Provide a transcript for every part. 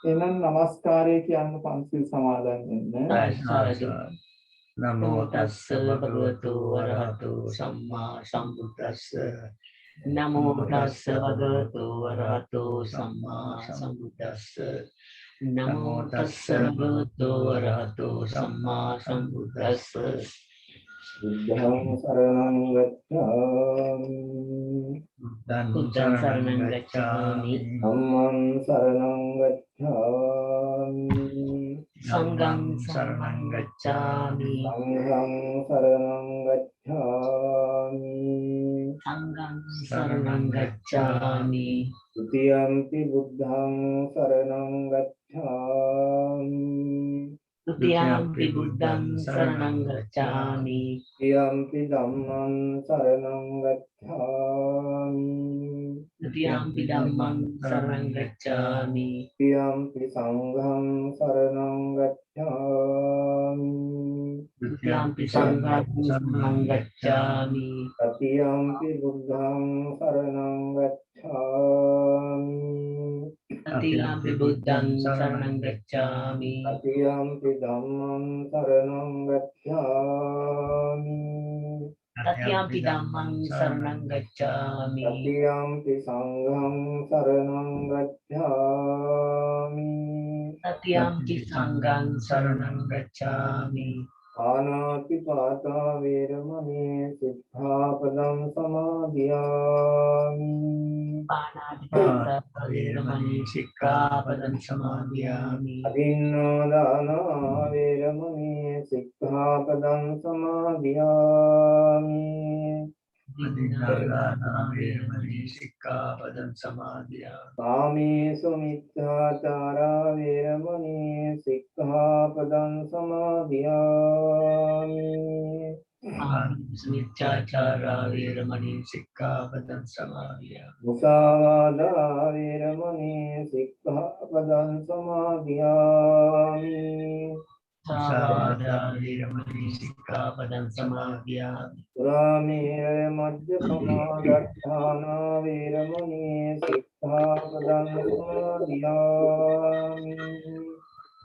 එහෙනම් নমස්කාරය කියන්න පන්සිල් සමාදන් වෙන්න. සාදු. නමෝ තස්ස භගවතු වරහතු සම්මා සම්බුද්දස්ස. නමෝ තස්ස භගවතු වරහතු සම්මා සම්බුද්දස්ස. නමෝ තස්ස භගවතු වරහතු සම්මා සම්බුද්දස්ස. බුද්ධං සරණං ගච්ඡාමි. බුද්ධං සරණං ගච්ඡාමි. ධම්මං සරණං ගච්ඡාමි. සංඝං සරණං ගච්ඡාමි. සංඝං සරණං ගච්ඡාමි. සංඝං සරණං ගච්ඡාමි. ဒုတိယံ පි බුද්ධං සරණං ගච්ඡාමි. ဒုတိယံ පි බුද්ධං සරණං ගච්ඡාමි. တတိယံ පි ධම්මං සරණං ගච්ඡාමි. ဒုတိယံ පි ධම්මං සරණං ගච්ඡාමි. တတိယံ පි සංඝං සරණං ගච්ඡාමි. ဒုတိယံ පි සංඝං සරණං ගච්ඡාමි. တတိယံ පි බුද්ධං සරණං ගච්ඡාමි. တတိယံ පි බුද්ධං සරණං ගච්ඡාමි. တတိယံ පි ධම්මං සරණං ගච්ඡාමි. တတိယံ පි ධම්මං සරණං ගච්ඡාමි. တတိယံ පි සංඝං සරණං ගච්ඡාමි. တတိယံ පි සංඝං සරණං ගච්ඡාමි. පාණාති පාතා වේරමණී සික්ඛාපදං සමාදියාමි. පාණාතිපාතා වේරමණී සික්ඛාපදං සමාදියාමි. අදින්නාදානා වේරමණී සික්ඛාපදං සමාදියාමි. අදින්නාදානා වේරමණී සික්ඛාපදං සමාදියාමි. කාමේසු මිච්ඡාචාරා වේරමණී සික්ඛාපදං සමාදියාමි. මිච්ඡාචාරා වේරමණී සික්ඛාපදං සමාදියාමි. මුසාවාදා වේරමණී සික්ඛාපදං සමාදියාමි. සාවාදා වේරමණී සික්ඛාපදං සමාදියාමි. සුරාමේරය මජ්ජපමාදට්ඨානා වේරමණී සික්ඛාපදං සමාදියාමි.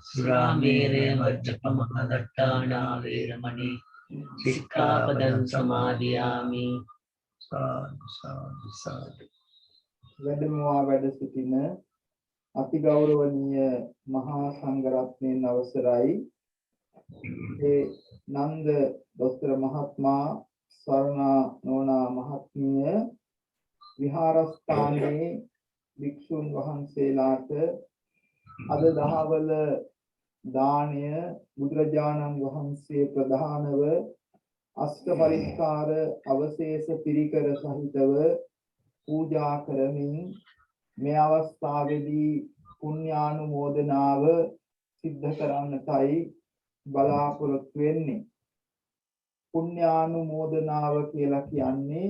සුරාමේරය මජ්ජපමාදට්ඨානා වේරමණී සික්ඛාපදං සමාදියාමි. සාදු සාදු සාදු. වැඩමවා වැඩ සිටින අතිගෞරවනීය මහා සංඝරත්නයන් අවසරයි. ඒ නන්ද දොස්තර මහත්මයා ස්වර්ණා නෝනා මහත්මිය විහාරස්ථානයේ භික්ෂුන් වහන්සේලාට අද දහවල දාණය බුදුරජාණන් වහන්සේ ප්‍රධානව අෂ්ට පරිස්කාර අවශේෂ පිරිකර සහිතව පූජා කරමින් මේ අවස්ථාවේදී පුණ්‍යානුමෝදනාව සිද්ධ කරන්නටයි බලාපොරොත්තු වෙන්නේ. පුණ්‍යානුමෝදනාව කියලා කියන්නේ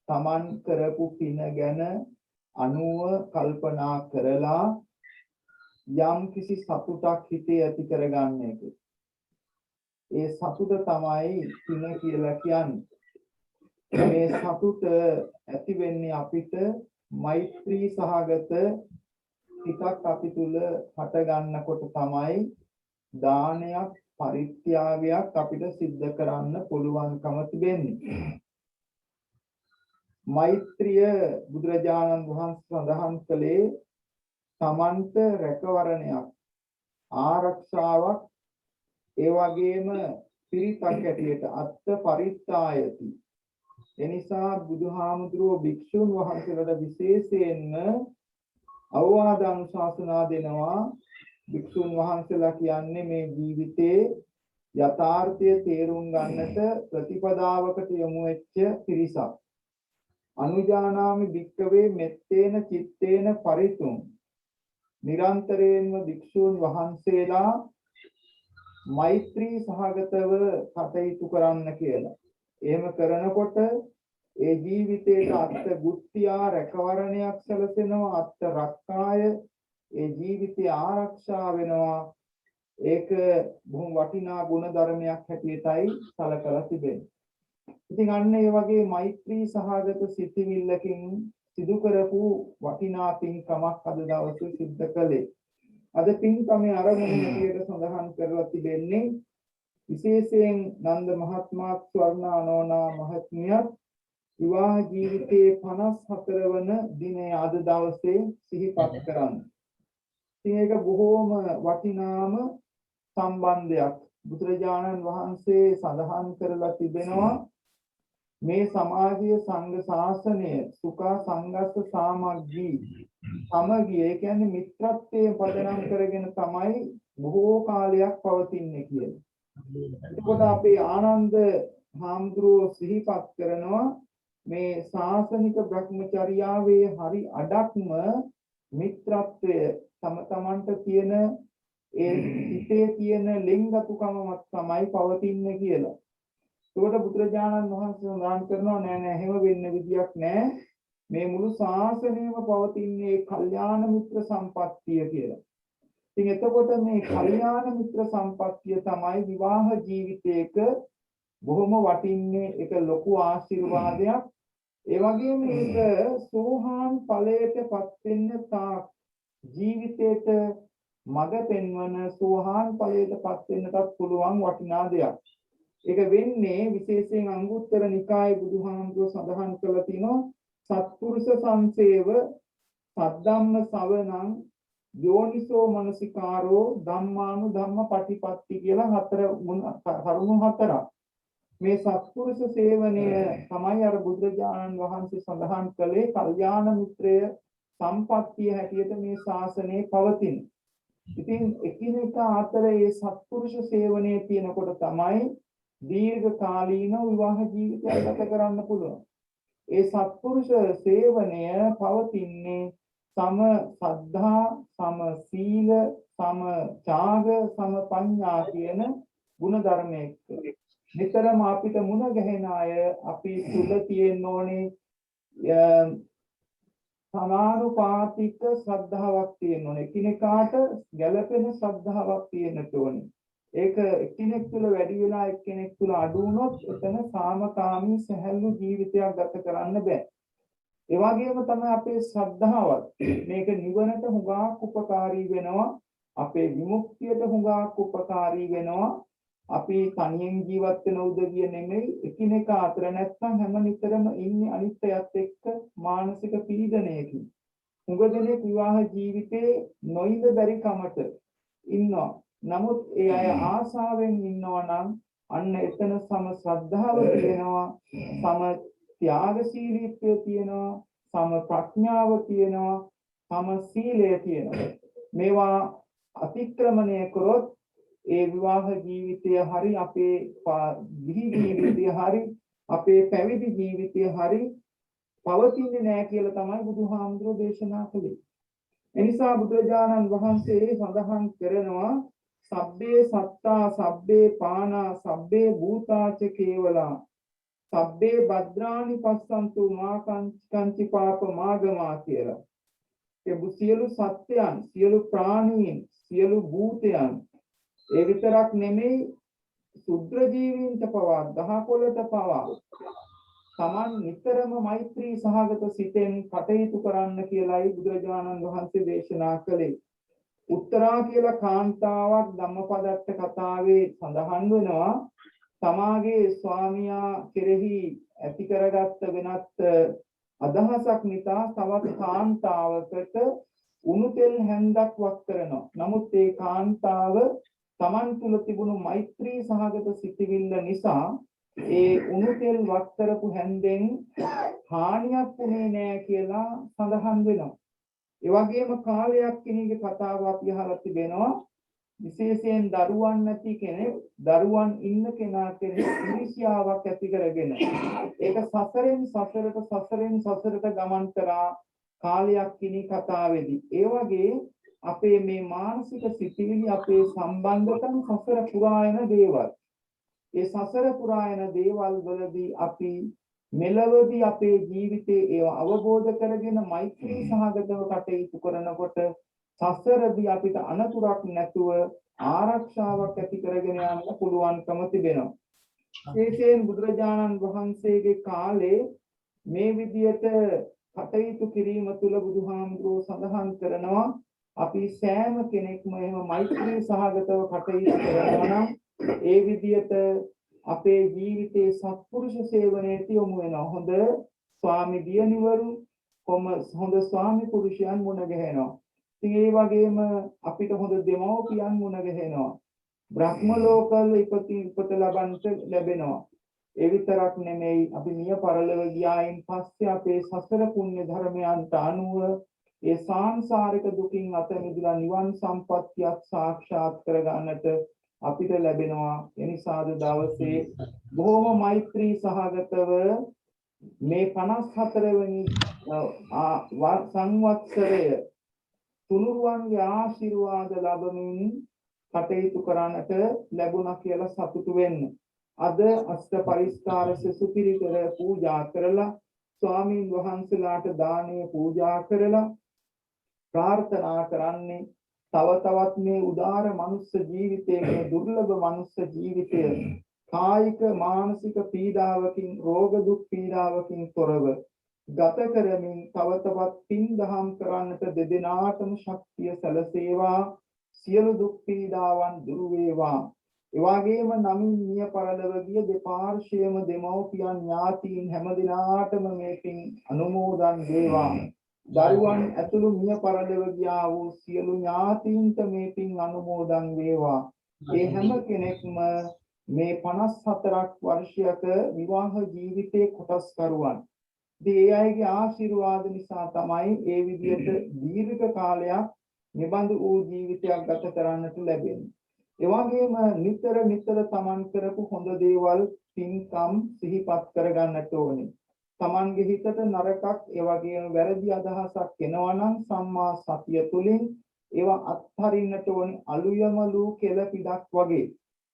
තමන් කරපු පින ගැන අනුව කල්පනා කරලා යම් කිසි සතුටක් හිතේ ඇති කරගන්න එක. ඒ සතුට තමයි පින කියලා කියන්නේ. මේ සතුට ඇති වෙන්නේ අපිට මෛත්‍රී සහගත ටිකක් අපි තුල හට ගන්නකොට තමයි දානයක් පරිත්‍යාගයක් අපිට සිද්ධ කරන්න පුළුවන්කම තිබෙන්නේ. මෛත්‍රිය බුදුරජාණන් වහන්සේ සඳහන් කළේ තමන්ට රැකවරණයක් ආරක්ෂාවක් ඒ වගේම පිරිතක් ඇටියට අත්ත පරිත්තායති. එනිසා බුදුහාමුදුරුවෝ භික්ෂුන් වහන්සේලාට විශේෂයෙන්ම අවවාද අනුශාසනා දෙනවා. භික්ෂුන් වහන්සේලා කියන්නේ මේ ජීවිතේ යථාර්ථය තේරුම් ගන්නට ප්‍රතිපදාවකට යොමු වෙච්ච පිරිසක්. අනුජානාමි භික්කවේ මෙත්තේන චිත්තේන පරිතුම්. නිරන්තරයෙන්ම භික්ෂුන් වහන්සේලා මෛත්‍රී සහගතව කටයුතු කරන්න කියලා. එහෙම කරනකොට ඒ ජීවිතේට අත්ත ගුත්තියා රැකවරණයක් සැලසෙනවා, අත්ත රක්කාය ඒ ජීවිතය ආරක්ෂා වෙනවා. ඒක බොහොම වටිනා ගුණ ධර්මයක් හැටියටයි සැලකලා තිබෙන්නේ. ඉතින් අන්න ඒ වගේ මෛත්‍රී සහගත සිතිවිල්ලකින් සිදු කරපු වටිනා පින්කමක් අද දවසේ සිද්ධ කළේ. අද පින්කමේ ආරම්භය හැටියට සඳහන් කරලා තිබෙන්නේ විශේෂයෙන් නන්ද මහත්මයා ස්වර්ණානෝනා මහත්මියත් විවාහ ජීවිතයේ 54 වන දිනේ අද දවසේ සිහිපත් කරන්න. ඉතින් ඒක බොහෝම වටිනාම සම්බන්ධයක්. බුදුරජාණන් වහන්සේ සඳහන් කරලා තිබෙනවා මේ සමාජීය සංඝ ශාසනය සුඛා සංඝස්ස සාමග්ගී සමගිය ඒ කියන්නේ මිත්‍රත්වයේ පදනම් කරගෙන තමයි බොහෝ කාලයක් පවතින්නේ කියලා. එතකොට අපේ ආනන්ද හාමුදුරුවෝ සිහිපත් කරනවා මේ ශාසනික භ්‍රමචර්යාවේ හරි අඩක්ම මිත්‍රත්වය තම තමන්ට තියෙන ඒ හිතේ තියෙන ලිංගතුකමක් තමයි පවතින්නේ කියලා. ඒකට බුදුරජාණන් වහන්සේ සඳහන් කරනවා නෑ එහෙම වෙන්න විදියක් නෑ. මේ මුළු ශාසනයම පවතින්නේ කල්යාණ මිත්‍ර සම්පත්තිය කියලා. ඉතින් එතකොට මේ කල්යාණ මිත්‍ර සම්පත්තිය තමයි විවාහ ජීවිතයක බොහොම වටින්නේ ඒක ලොකු ආශිර්වාදයක්. ඒ වගේම මේක සෝහාන් ඵලයටපත් වෙන්න තා ජීවිතේට මඟ පෙන්වන සෝහාන් ඵලයටපත් වෙන්නටත් පුළුවන් වටිනා දෙයක්. ඒක වෙන්නේ විශේෂයෙන් අංගුත්තර නිකායේ බුදුහාමුදුරුවෝ සඳහන් කරලා තිනවා සත්පුරුෂ සංසේව සද්ධම්ම ශ්‍රවණං යෝනිසෝ මනසිකාරෝ ධම්මානු ධම්ම පටිපත්ති කියලා කරුණු හතරක්. මේ සත්පුරුෂ සේවනය තමයි අර බුදුරජාණන් වහන්සේ සඳහන් කළේ කල්යාණ මිත්‍රය සම්පත්තිය හැටියට මේ ශාසනයේ පවතින. ඉතින් එකිනෙක අතර මේ සත්පුරුෂ සේවනයේ තියෙනකොට තමයි දීර්ඝ කාලීන විවාහ ජීවිතයක් ගත කරන්න පුළුවන්. ඒ සත්පුරුෂ සේවනය පවතින්නේ සම සද්ධා, සම සීල, සම ත්‍යාග, සම පඤ්ඤා කියන ගුණ ධර්මයක. නිතරම අපිට මුණ ගැහෙන අය අපි තුල තියෙන්න ඕනේ සමානුපාතික ශ්‍රද්ධාවක් තියෙන්න ඕනේ. එකිනෙකාට ගැළපෙන ශ්‍රද්ධාවක් තියෙන්න ඕනේ. ඒක එක්කෙනෙක් තුළ වැඩි වෙලා එක්කෙනෙක් තුළ අඩු වුණොත් එතන සාමකාමී සැහැල්ලු ජීවිතයක් ගත කරන්න බෑ. ඒ වගේම තමයි අපේ ශ්‍රද්ධාවත් මේක නිවනට හුඟක් උපකාරී වෙනවා. අපේ විමුක්තියට හුඟක් උපකාරී වෙනවා. අපි තනියෙන් ජීවත් වෙන උදවිය නෙමෙයි එකිනෙක අතර නැත්නම් හැම නිතරම ඉන්නේ අනිත්‍යයත් එක්ක මානසික පීඩනයකින්. හුඟ දෙනෙක් විවාහ ජීවිතේ නොඉඳ බැරි කමට ඉන්නවා. නමුත් ඒ අය ආශාවෙන් ඉන්නවා නම් අන්න එතන සම ශ්‍රද්ධාව තියෙනවා, සම ත්‍යාගශීලීත්වය තියෙනවා, සම ප්‍රඥාව තියෙනවා, සම සීලය තියෙනවා. මේවා අතික්‍රමණය කරොත් ඒ විවාහ ජීවිතය හරි අපේ ගිහි ජීවිතය හරි අපේ පැවිදි ජීවිතය හරි පවතින්නේ නැහැ කියලා තමයි බුදුහාමුදුරෝ දේශනා කළේ. එනිසා බුදුරජාණන් වහන්සේ සඳහන් කරනවා සබ්බේ සත්තා සබ්බේ පානා සබ්බේ භූතාච කේවලා සබ්බේ භද්‍රානි පස්සන්තු මා කංචි පාප මාගමා කියලා. ඒ සියලු සත්‍යයන්, සියලු ප්‍රාණීන්, සියලු භූතයන් ඒ විතරක් නෙමෙයි සුද්ධ ජීවීන්ට පවා දහකොළට පවා සමන් නිතරම මෛත්‍රී සහගත සිතෙන් කටයුතු කරන්න කියලායි බුදුරජාණන් වහන්සේ දේශනා කළේ. උත්තරා කියලා කාන්තාවක් ධම්මපදට්ට කතාවේ සඳහන් වෙනවා. තමාගේ ස්වාමියා කෙරෙහි ඇති කරගත්ත වෙනත් අදහසක් නිසා තවත් කාන්තාවකට උණු තෙල් හැන්දක් වක් කරනවා. නමුත් ඒ කාන්තාව තමන් තුළ තිබුණු මෛත්‍රී සහගත සිතිවිල්ල නිසා ඒ උණු තෙල් වක් කරපු හැන්දෙන් හානියක් වුණේ නැහැ කියලා සඳහන් වෙනවා. ඒ වගේම කාලයක් කෙනෙකුගේ කතාව අපි අහලා තිබෙනවා. විශේෂයෙන් දරුවන් නැති කෙනෙක් දරුවන් ඉන්න කෙනා කෙරෙහි ඊර්ෂ්‍යාවක් ඇති කරගෙන ඒක සසරෙන් සසරට ගමන් කරා කාලයක් කිනි කතාවේදී. ඒ වගේ අපේ මේ මානසික සිතිවිලි අපේ සම්බන්ධකම් සසර පුරායන දේවල්. ඒ සසර පුරායන දේවල් වලදී අපි මෙලවදී අපේ ජීවිතේ ඒව අවබෝධ කරගෙන මෛත්‍රී සහගතව කටයුතු කරනකොට සසරදී අපිට අනතුරක් නැතුව ආරක්ෂාවක් ඇති කරගෙන යන්න පුළුවන්කම තිබෙනවා. විශේෂයෙන් බුදුරජාණන් වහන්සේගේ කාලේ මේ විදියට කටයුතු කිරීම තුළ බුදුහාමුදුරුවෝ සඳහන් කරනවා අපි සෑම කෙනෙක්ම එහෙම මෛත්‍රී සහගතව කටයුතු කරනවා නම් ඒ විදිහට අපේ ජීවිතයේ සත්පුරුෂ සේවනයේ යොමු වෙනවා. හොඳ ස්වාමි දියණිවරු හොඳ ස්වාමි පුරුෂයන් මුණ ගැහෙනවා. ඉතින් ඒ වගේම අපිට හොඳ දෙමව්පියන් මුණ ගැහෙනවා. බ්‍රහ්ම ලෝකවල ඉපත ලබන්නට ලැබෙනවා. ඒ විතරක් නෙමෙයි අපි මිය පරලොව ගියායින් පස්සේ අපේ සසර පුණ්‍ය ධර්මයන්ට අනුව ඒ සාංශාරික දුකින් අත මිදලා නිවන් සම්පත්තියක් සාක්ෂාත් කර ගන්නට අපිට ලැබෙනවා. එනිසාද දවසේ බොහොම මෛත්‍රී සහගතව මේ 54 වෙනි සංවත්සරය තුනුරුවන්ගේ ආශිර්වාද ලැබමින් කටයුතු කරන්නට ලැබුණා කියලා සතුටු වෙන්න. අද අෂ්ට පරිස්කාර සුපිරිකර පූජා කරලා ස්වාමීන් වහන්සේලාට දානීය පූජා කරලා ප්‍රාර්ථනා කරන්නේ තව තවත් මේ උදාර මනුස්ස ජීවිතයේ මේ දුර්ලභ මනුස්ස ජීවිතය කායික මානසික පීඩාවකින් රෝග දුක් පීඩාවකින් තොරව ගත කරමින් තව තවත් පින් දහම් කරන්නට දෙදෙනාටම ශක්තිය සැලසේවා. සියලු දුක් පීඩාවන් දුරු වේවා. එවාගේම නමින් මිය පරලොව ගිය දෙපාර්ශ්වයේම දෙමව්පියන් ඥාතීන් හැම දිනාටම මේකින් අනුමෝදන් වේවා. දරුවන් ඇතුළු මිය පරලොව ගියා වූ සියලු ඥාතීන්ට මේකින් අනුමෝදන් වේවා. ඒ හැම කෙනෙක්ම මේ 54ක් වර්ෂයක විවාහ ජීවිතයේ කොටස්කරුවන්. ඒ අයගේ ආශිර්වාද නිසා තමයි ඒ විදිහට දීර්ඝ කාලයක් නිබඳු වූ ජීවිතයක් ගත කරන්නට ලැබෙන්නේ. ඒ වගේම නිතර තමන් කරපු හොඳ දේවල් පින්කම් සිහිපත් කරගන්නට ඕනේ. තමන්ගේ හිතට නරකක් ඒ වගේම වැරදි අදහසක් එනවා නම් සම්මා සතිය තුළින් ඒවා අත්හරින්නට ඕනේ. අලුයමලු කෙල පිටක් වගේ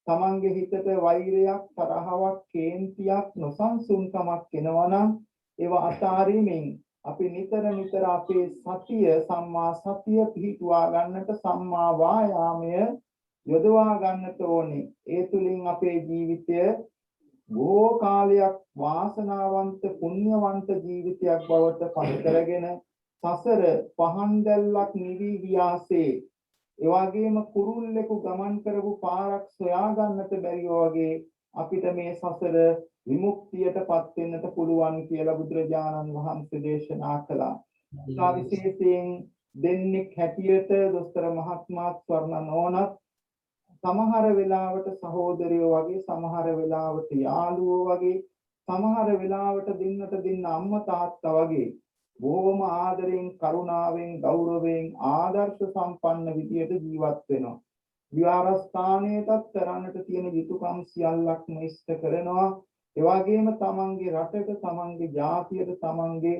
තමන්ගේ හිතට වෛරයක් තරහවක් කේන්තියක් නොසන්සුන්කමක් එනවා නම් ඒවා අතාරීමෙන් අපි නිතර අපේ සතිය සම්මා සතිය පිහිටුවා ගන්නට සම්මා වායාමය යොදවා ගන්නට ඕනේ. ඒ තුලින් අපේ ජීවිතය බොහෝ කාලයක් වාසනාවන්ත පුණ්‍යවන්ත ජීවිතයක් බවට පත් කරගෙන සසර පහන් දැල්ලක් නිවි ගියාසේ ඒ වගේම කුරුල්ලෙකු ගමන් කරපු පාරක් සොයා ගන්නට බැරිව වගේ අපිට මේ සසර විමුක්තියටපත් වෙන්නට පුළුවන් කියලා බුදුරජාණන් වහන්සේ දේශනා කළා. ඒ විශේෂයෙන් දෙන්නෙක් හැටියට දොස්තර මහත්මයා ස්වර්ණ නෝනත් සමහර වෙලාවට සහෝදරයෝ වගේ සමහර වෙලාවට යාළුවෝ වගේ සමහර වෙලාවට දෙන්න අම්මා තාත්තා වගේ බොහොම ආදරෙන් කරුණාවෙන් ගෞරවයෙන් ආදර්ශ සම්පන්න විදියට ජීවත් වෙනවා. විහාරස්ථානයටත් කරන්නට තියෙන යුතුයකම් සියල්ලක්ම ඉෂ්ට කරනවා. ඒ වගේම තමන්ගේ රටට තමන්ගේ ජාතියට තමන්ගේ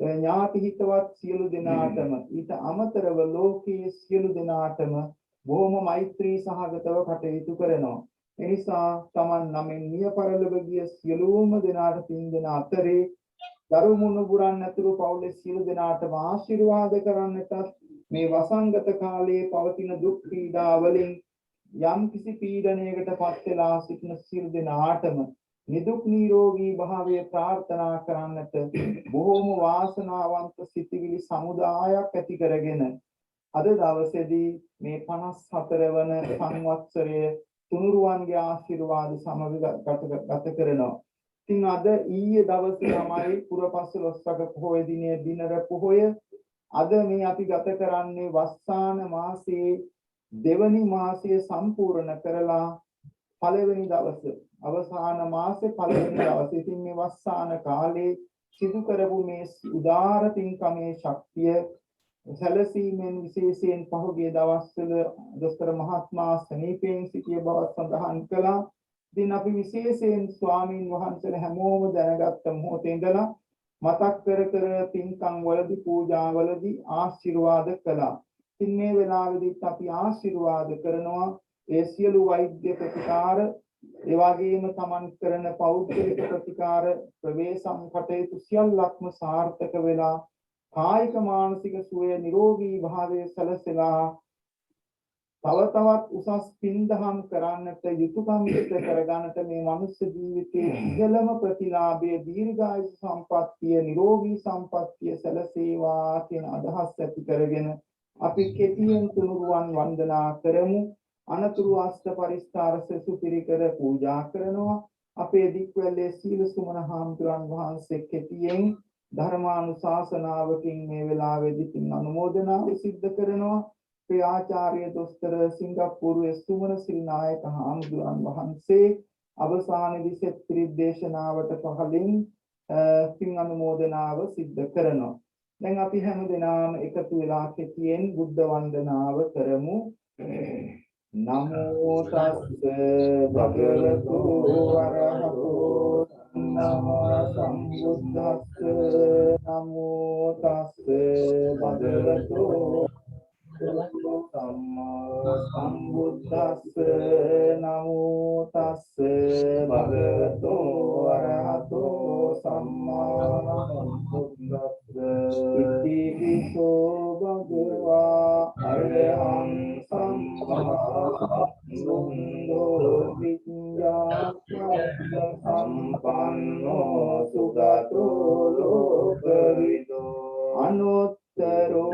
ඥාති හිතවත් සියලු දෙනාටම ඊට අමතරව ලෝකයේ සියලු දෙනාටම බොහොම මෛත්‍රී සහගතව කටයුතු කරනවා. එනිසා තමන් නමින් මිය පරලොව ගිය සියලුම දෙනාට පින් දෙන අතරේ දරුමුණුබුරන් ඇතුළු පවුලේ සියලු දෙනාටම ආශිර්වාද කරන්නටත් මේ වසංගත කාලයේ පවතින දුක් පීඩා වලින් යම් කිසි පීඩනයකට පත් වෙලා සිටින සියලු දෙනාටම නිදුක් නිරෝගී භාවය ප්‍රාර්ථනා කරන්නට බොහෝම වාසනාවන්ත සිතිවිලි සමුදායක් ඇති කරගෙන අද දවසේදී මේ 54 වන සංවත්සරය තුනුරුවන්ගේ ආශිර්වාද සමග ගත කරනවා. ඉතින් අද ඊයේ දවසේ තමයි පුරපසළොස්වක පොහොය දිනේ දිනර පොහොය. අද මේ අපි ගත කරන්නේ වස්සාන මාසයේ දෙවනි මාසය සම්පූර්ණ කරලා පළවෙනි දවසේ අවසාන මාසේ පළවෙනි දවසේ. ඉතින් මේ වස්සාන කාලේ සිදු කරපු මේ උදාර පින්කමේ ශක්තිය සැලසීමෙන් විශේෂයෙන් පහුගිය දවස්වල දොස්තර මහත්මයා සනීපයෙන් සිටිය බව සඳහන් කළා. ඉතින් අපි විශේෂයෙන් ස්වාමීන් වහන්සේලා හැමෝම දැනගත්ත මොහොතේ ඉඳලා මතක් කර පින්කම් වලදී පූජාවලදී ආශිර්වාද කළා. ඉතින් මේ වෙලාවේදීත් අපි ආශිර්වාද කරනවා ඒ සියලු වෛද්‍ය ප්‍රතිකාර ඒ වගේම තමන් කරන පෞද්ගලික ප්‍රතිකාර ප්‍රවේශම් කටයුතු සියල්ලක්ම සාර්ථක වෙලා කායික මානසික සුවය නිරෝගී භාවයේ සැලසෙලා තව තවත් උසස් පින්දහම් කරන්නට යුතුයකම් සිත කරගන්නට මේ මනුෂ්‍ය ජීවිතයේ ඉහළම ප්‍රතිලාභයේ දීර්ඝායු සම්පන්නිය නිරෝගී සම්පන්නිය සැලසේවා කියන අදහස් ඇති කරගෙන අපි කෙටියෙන් තුනුරුවන් වන්දනා කරමු. අනතුරු අෂ්ට පරිස්කාර සුපිරිකර පූජා කරනවා. අපේ දික්වැලේ සීල සුමන හාමුදුරන් වහන්සේ කෙටියෙන් ධර්මානුශාසනාවකින් මේ වෙලාවේදී පින් අනුමෝදනාව සිද්ධ කරනවා. අපේ ආචාර්ය දොස්තර සිංගප්පූරුවේ සුමන සිල්නායක හාමුදුරන් වහන්සේ අවසානයේදී සෙත් පිරිදේශනාවට පහලින් පින් අනුමෝදනාව සිද්ධ කරනවා. දැන් අපි හැම දිනම එකතු වෙලා කෙටියෙන් බුද්ධ වන්දනාව කරමු. නමෝ තස්ස භගවතු වරහතෝ සම්මා සම්බුද්දස්ස නමෝ තස්ස භගවතු සම්මා සම්බුද්දස්ස නමෝ තස්ස භගවතු වරහතෝ සම්මා සම්බුද්දස්ස ඉති විසෝ භගවා අරහං සම්මා සම්බුද්ධෝ විඤ්ඤාණං සම්පන්නෝ සුගතෝ ලෝකවිදෝ අනුත්තරෝ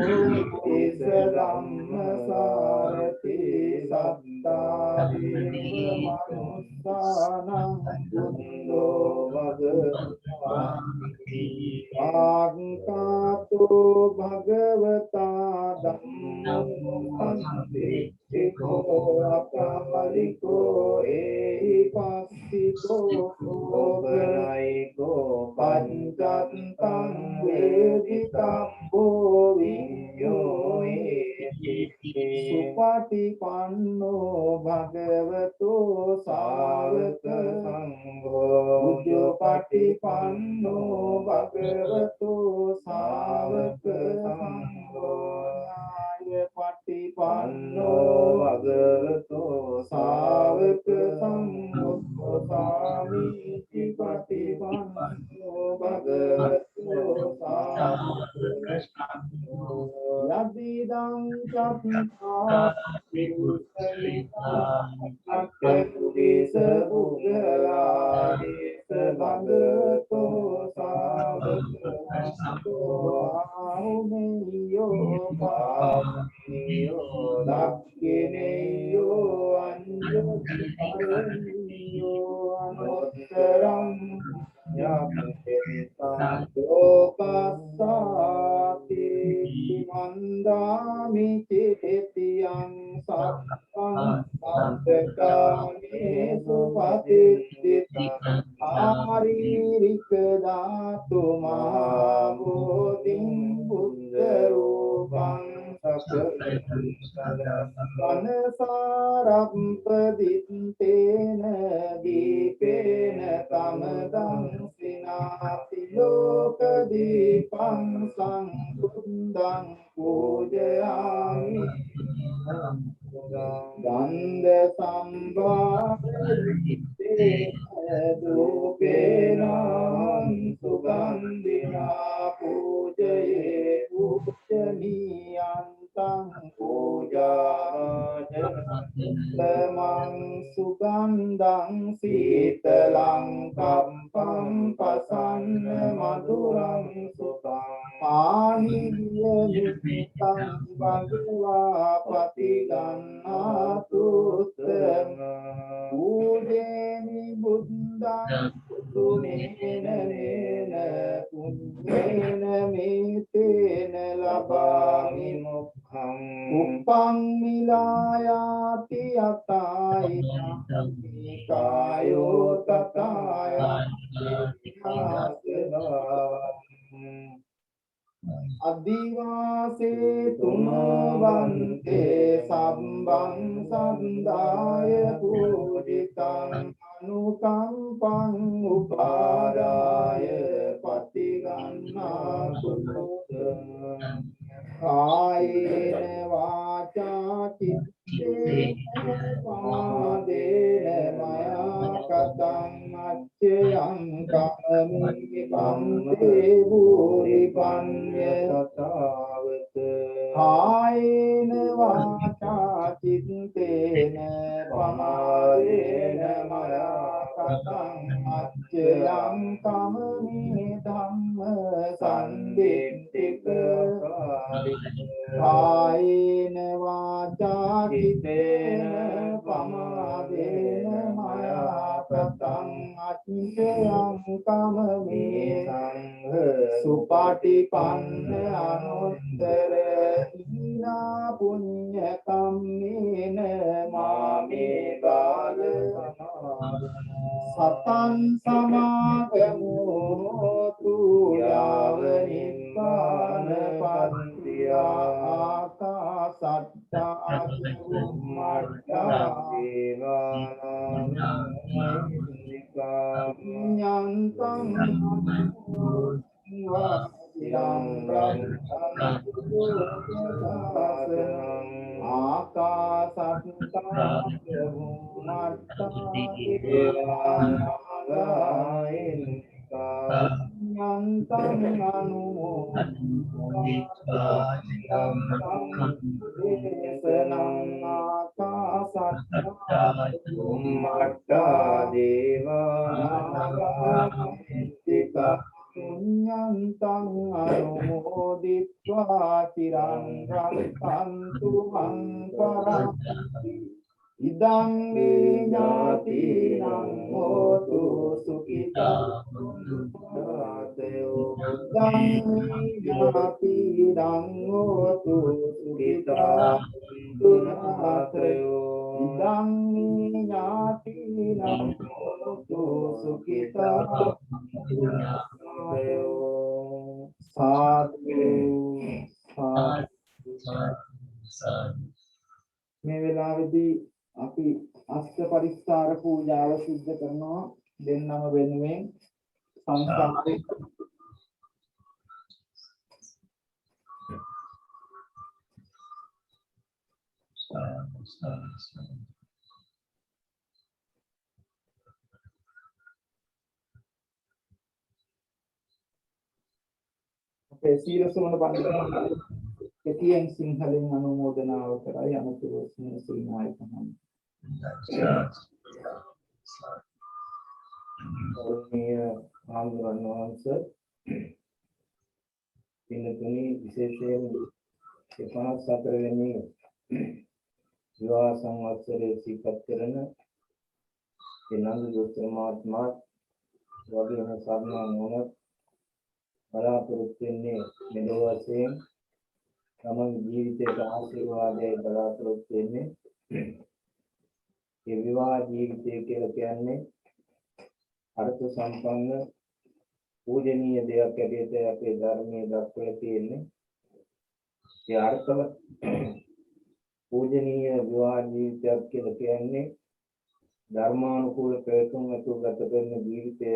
තිස ධම්මසාරති සත්තාදි මනුස්සානං බුද්ධෝ භගවති ආග්ගාතෝ භගවතා ධම්මෝ අන්තිකෝ අකාලිකෝ ඒහි පස්සිකෝ ඕබරයිකෝ පංචත්තං වේදිතම්බෝ විඤ්ඤෝ සුපටිපන්නෝ භගවතෝ සාවක සංඝෝ උජ්ජපටිපන්නෝ භගවතෝ සාවක සංඝෝ පටිපන්නෝ භගවතෝ සාවක සංඝෝ සාමීචි පටිපන්නෝ භගවතෝ සාවක සංඝෝ යදිදං චත්තා විමුක්ඛිතා අක්ඛුදේශ බුද්ධාදේශ භගවතෝ සාවක සංඝෝ ආහුනේයෝ පාවනියෝ දක්ඛිනේයෝ අඤ්ඤතිපරණියෝ අනුත්තරං යම්පේතං ලෝකස්සාති මන්දාමි චේතියං සත්තං සත්තකාමේ සුපතිත්තිතං ආරීරික ධාතු මහා බෝධිං බුද්ධ රූපං වනසාරම්පදිත්තේන දීපේන තමදං සිනාති ලෝක දීපං සංකුන්දං පූජයාමි ගන්ධ සම්භාවිතේ දූපේන සුගන්ධිනා පූජයේ පූජනීයං තං පූජාජනතමං සුගන්ධං සීතලං කම්පං පසන්න මధుරං සුඛං ආහිල්‍ය නිත්තං භගවා පතිගන්නාතු පූජේමි බුද්ධං පුතුනේන නේන පුඤ්ඤේන මේතේන ලබාමි මුක්ඛං උප්පං මිලායාති යතායි කායෝ තතාය අදිවාසේ තුනවන්තේ සම්බං සන්දාය පූජිතං අනුකම්පං උපාදාය පතිගන්නා කුසලං කායේන වාචා චිත්තේන පාදේන මයා කතං අච්චයං කම්මි කම්මේ භූරි පඤ්ඤ තථාවත කායේන වාචා චිත්තේන පමාදේන මයා කතං අච්චයං කම්මි ධම්ම සම්දිට්ඨික කායේන වාචා චිත්තේන පමාදේන මයා ප්‍රතං අච්චයං කමමේ සංඝ සුපාටිපන්න අනුත්තර ඊනා පුඤ්ඤ කම්මේන මාමේ බාල සතං සමාගමෝ තු යාව නිපාන පන්තිය ආකාසට්ටා චුම්මට්ටා දේවානාගාමිකා ඤන්තං වාසියං බ්‍රහ්මං ආකාසට්ටා චුම්මට්ටා දේවානාගාමිකා ඤන්තං අනුමෝදිत्वा චිරං දේශනං ආකාසට්ටා චුම්මට්ටා දේවානාගාමිකා පුඤ්ඤන්තං අනුමෝදිत्वा චිරං රක්ඛන්තු මං පරන්ති ඉදං මේ ඥාතිනං හෝතු සුඛිතා ආතයෝ ඉදං මේ ඥාතිනං හෝතු සුඛිතා දුනාතයෝ ඉදං මේ ඥාතිනං හෝතු සුඛිතා දුනාතයෝ සාදු මේ වෙලාවේදී අපි අෂ්ට පරිස්කාර පූජාව සිද්ධ කරනවා දෙන්නම වෙනුවෙන් සංස්කාරේ අපේ සීලසමන බණ්ඩාර කෙටියෙන් සිංහලෙන් අනුමෝදනාව කරයි අනුතුරු ශ්‍රී නායක ගෞරවනීය ආන්දරන් වහන්සේ පින්තුනි විශේෂයෙන් 54 වෙනි විවාහ සංවත්සරයේ සිපත් කරන නන්ද දොස්තර මහත්මයා වගේම සම්මාන වුණත් බලාපොරොත්තු වෙන්නේ මෙලොව වශයෙන් තමන්ගේ ජීවිතයට ආශිර්වාදයේ බලාපොරොත්තු වෙන්නේ ඒ විවාහ ජීවිතය කියලා කියන්නේ අර්ථ සම්පන්න පූජනීය දෙයක් ඇටියට අපේ ධර්මයේ දක්වලා තියෙන්නේ ඒ අර්ථව පූජනීය විවාහ ජීවිතයක් කියලා කියන්නේ ධර්මානුකූල ප්‍රයත්න තුළ ගත කරන ජීවිතය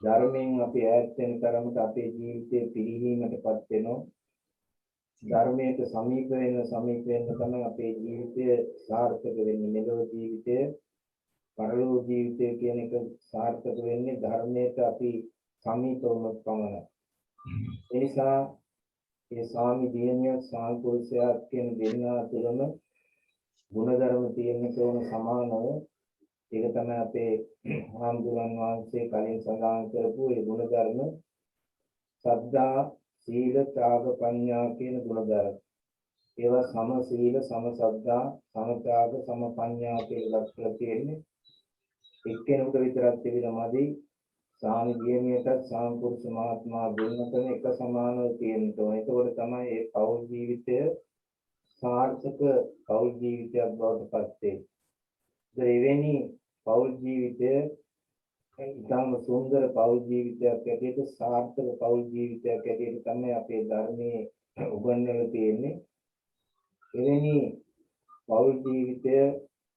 ධර්මයෙන් අපි ඈත් වෙන තරමට අපේ ජීවිතය පිරිහීමටපත් වෙනවා ධර්මයට සමීප වෙන තමයි අපේ ජීවිතය සාර්ථක වෙන්නේ මෙලොව ජීවිතය පරලෝක ජීවිතය කියන එක සාර්ථක වෙන්නේ ධර්මයට අපි සමීප වුණොත් පමණයි ඒ නිසා ඒ ස්වාමි දියණිය සාංකුල්සයා කියන දෙන්නා තුළම ගුණධර්ම තියෙන කෝණ සමානව ඒක තමයි අපේ හාමුදුරන් වහන්සේ කලින් සඳහන් කරපු ඒ ගුණධර්ම සද්ධා සීල ත්‍යාග ප්‍රඥා කියන ගුණධර්ම. ඒවා සම සීල සම සද්ධා සම ත්‍යාග සම ප්‍රඥා කියලා දක්වලා තියෙන්නේ. එක්කෙනෙකුට විතරක් තිබෙනමදි සාමි දියණියටත් සාම්පුරුෂ මහත්මයා දෙන්නටම එක සමානව තියෙනවා. ඒකවල තමයි ඒ පෞල් ජීවිතය සාර්ථක පෞල් ජීවිතයක් බවට පත් වෙන්නේ. දෙවෙනි පෞල් ජීවිතය ඉතාම සුන්දර පෞල් ජීවිතයක් ඇටියට සාර්ථක පෞල් ජීවිතයක් ඇටියට තමයි අපේ ධර්මයේ උගන්වලා තියෙන්නේ. එවැනි පෞල් ජීවිතය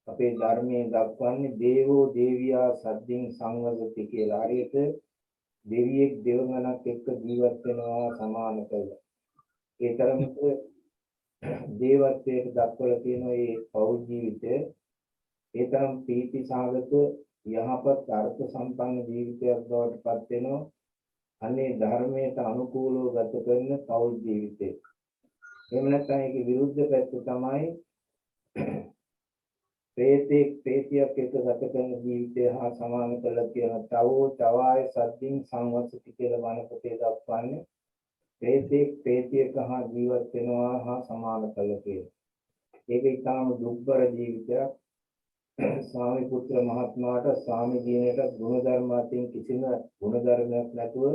අපේ ධර්මයේ දක්වන්නේ දේවෝ දේවියා සද්දින් සංවසති කියලා. හරියට දෙවියෙක් දෙවඟනක් එක්ක ජීවත් වෙනවා සමාන කරලා. ඒ තරමට දේවත්වයට දක්වලා තියෙන මේ පෞල් ජීවිතය ඒ තරම් ප්‍රීති සාගත යහපත් අර්ථ සම්පන්න ජීවිතයක් බවට පත් වෙනවා. අනේ ධර්මයට අනුකූලව ගත කරන පෞල් ජීවිතය. එහෙම නැත්නම් ඒකේ විරුද්ධ පැත්ත තමයි ප්‍රේතියක් එක්ක ගත කරන ජීවිතය හා සමාන කරලා කියන තවෝ තවාය සද්දින් සංවසති කියලා වන පොතේ දක්වන්නේ. ප්‍රේතයෙක් හා ජීවත් වෙනවා හා සමාන කළ කියලා. ඒක ඊටාම දුක්බර ජීවිතයක්. ස්වාමි පුත්‍ර මහත්මයාට ස්වාමි දිනේට ගුණධර්ම අතින් කිසිම ගුණධර්මයක් නැතුව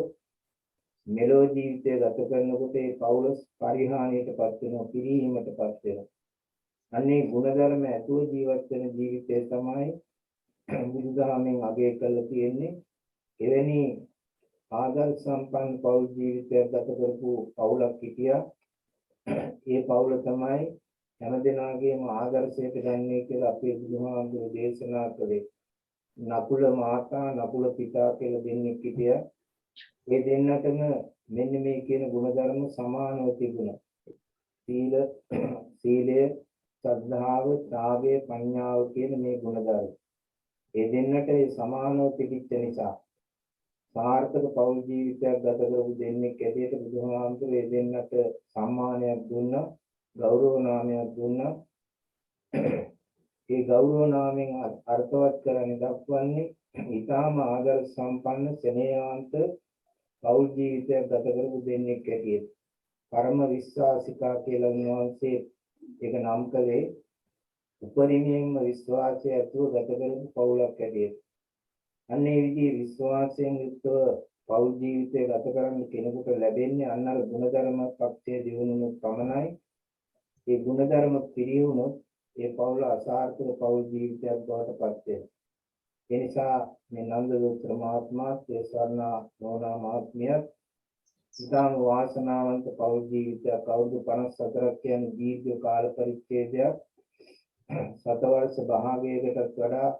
මෙලෝ ජීවිතය ගත කරනකොට ඒ පෞල පරිහානියටපත් වෙනවා, පිරීමටපත් වෙනවා. අන්නේ ගුණධර්ම ඇතුව ජීවත් වෙන ජීවිතය තමයි බුදුදහමෙන් අගය කරලා තියෙන්නේ. එවැනි ආදර්ශ සම්පන්න පෞල් ජීවිතයක් ගත කරපු පෞලක් හිටියා. ඒ පෞල තමයි හැමදෙනාගේම ආදර්ශයට ගන්නේ කියලා අපේ බුදුහාමුදුරුවෝ දේශනා කළේ. නකුල මාතා නකුල පිතා කියලා දෙන්නෙක් හිටියා. මේ දෙන්නටම මෙන්න මේ කියන ගුණධර්ම සමානව තිබුණා. සීලය, ශ්‍රද්ධාව, ත්‍යාගය, ප්‍රඥාව කියන මේ ගුණධර්ම. ඒ දෙන්නට ඒ සමානව තිබිච්ච නිසා සාර්ථක පෞල් ජීවිතයක් ගත කරපු දෙන්නෙක් ඇටියට බුදුහාමුදුරුවෝ ඒ දෙන්නට සම්මානයක් දුන්නා, ගෞරව නාමයක් දුන්නා. ඒ ගෞරව නාමයෙන් අර්ථවත් කරන්නේ දක්වන්නේ ඊටාම ආදර්ශ සම්පන්න සෙනෙහාන්ත පෞල් ජීවිතයක් ගත කරපු දෙන්නෙක් ඇටියට. පරම විශ්වාසිකා කියලා උන්වහන්සේ ඒක නම් කළේ උපරිමයෙන්ම විශ්වාසය ඇතුව ගත කරපු පෞලක් ඇටියට. අන්නේ විදිහේ විශ්වාසයෙන් යුක්තව පෞල් ජීවිතය ගත කරන්න කෙනෙකුට ලැබෙන්නේ අන්න අර ගුණධර්ම පක්ෂයේ දිනුනොත් පමණයි. ඒ ගුණධර්ම පිරිහුණොත් ඒ පෞල අසාර්ථක පෞල් ජීවිතයක් බවට පත් වෙනවා. ඒ නිසා මේ නන්දදෝත්‍ර මහත්මයා, සේසර්ණා නෝනා මහත්මියත් ඉතාම වාසනාවන්ත පෞල් ජීවිතයක් අවුරුදු 54ක් කියන දීර්ඝ කාල පරිච්ඡේදයක් සතවර්ෂ භාගයකටත් වඩා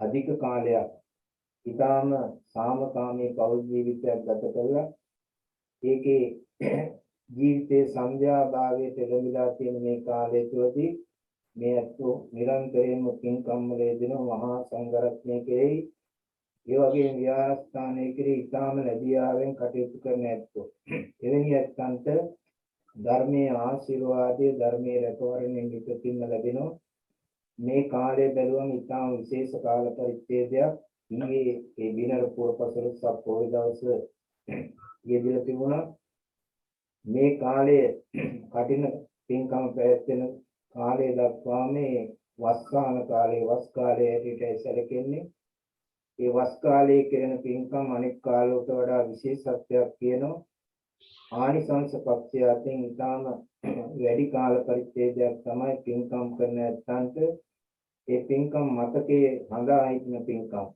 අධික කාලයක් ඉතාම සාමකාමී පෞල් ජීවිතයක් ගත කළා. ඒකේ ජීවිතයේ සංඥා භාවයට ලැබිලා තියෙන මේ කාලය තුළදී මේ අත්ෝ නිරන්තරයෙන්ම පින්කම් වල යෙදෙන මහා සංඝරත්නය කෙරෙහි ඒ වගේම විහාරස්ථානයේ කෙරෙහි ඉතාම ලැබියාවෙන් කටයුතු කරන ඇත්තෝ. එවැනි ඇත්තන්ට ධර්මයේ ආශිර්වාදයේ ධර්මයේ රැකවරණයෙන් විපතින්ම ලැබෙනවා. මේ කාලය බැලුවම ඉතාම විශේෂ කාල පරිච්ඡේදයක්. ඊයේ ඒ බිනර පුරපසළොස්වක පොහොය දවසේ යෙදලා තිබුණා. මේ කාලයේ කටින පින්කම් පැවැත්වෙන කාලය දක්වා මේ වස්සාන කාලයේ වස් කාලය ඇටියට සැලකෙන්නේ. ඒ වස් කාලයේ කෙරෙන පින්කම් අනෙක් කාලවලට වඩා විශේෂත්වයක් තියෙනවා. ආනිසංස පක්ෂය අතින් ඉතාම වැඩි කාල පරිච්ඡේදයක් තමයි පින්කම් කරන ඇත්තන්ට ඒ පින්කම් මතකයේ හඳා හිටින පින්කම්.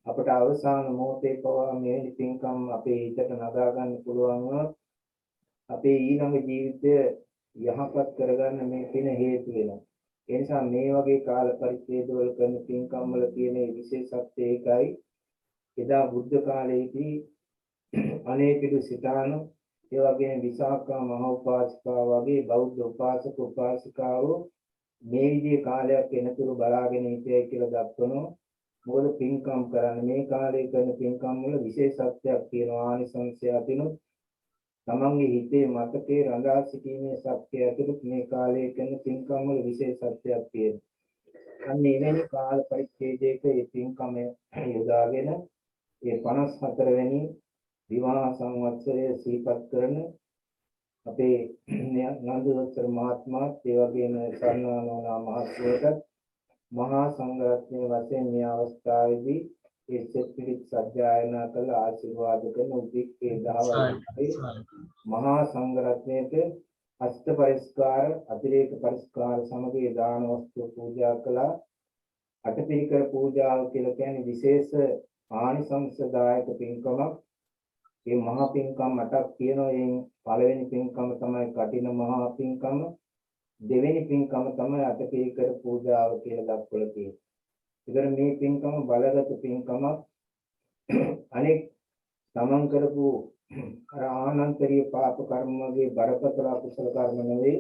අපට අවසාන මොහොතේ පවා මේ පින්කම් අපේ හිතට නගා ගන්න පුළුවන් වුණොත් අපේ ඊළඟ ජීවිතය යහපත් කරගන්න මේ පින හේතු වෙනවා. ඒ නිසා මේ වගේ කාල පරිච්ඡේදවල කරන පින්කම් වල තියෙන විශේෂත්වය ඒකයි. එදා බුද්ධ කාලයේදී අනේපිඩු සිතාන ඒ වගේම විසාකා මහ උපාසිකා වගේ බෞද්ධ උපාසක උපාසිකාවෝ මේ විදිහේ කාලයක් එනතුරු බලාගෙන හිටියයි කියලා දක්වනවා. මොකද පින්කම් කරන්නේ මේ කාලේ කරන පින්කම් වල විශේෂත්වයක් තියෙනවා. ආනිසංසය අතිනුත් තමන්ගේ හිතේ මතකේ රඳා සිටීමේ ශක්තිය ඇතුළත් මේ කාලයේ කරන පින්කම් වල විශේෂත්වයක් තියෙනවා. අන්න එවැනි කාල පරිච්ඡේදයක මේ පින්කම යොදාගෙන මේ 54 වෙනි විවාහ සංවත්සරය සිහිපත් කරන අපේ නන්දදෝත්‍ර මහත්මයා ඒ වගේම සර්ණානෝනා මහත්මියට මහා සංඝරත්නයේ වශයෙන් මේ අවස්ථාවේදී ඒ සෙත්පිරිත් සජ්ජායනා කළ ආශිර්වාද කරන උද්දීප්තේ දහවල් මහා සංඝරත්නයට අෂ්ට පරිස්කාර අතිරේක පරිස්කාර සමග දාන වස්තු පූජා කළා. අටපිරිකර පූජාව කියලා කියන්නේ විශේෂ ආනිසංසදායක පින්කමක්. මේ මහා පින්කම් 8ක් තියෙනවා. එයින් පළවෙනි පින්කම තමයි කටින මහා පින්කම. දෙවෙනි පින්කම තමයි අටපිරිකර පූජාව කියලා දක්වලා තියෙන්නේ. ඉතින් මේ පින්කම බලගත් පින්කමක්. අනෙක් තමන් කරපු අර ආනන්තරීය පාප කර්මයේ බරපතල අකුසල කර්ම නෙවෙයි.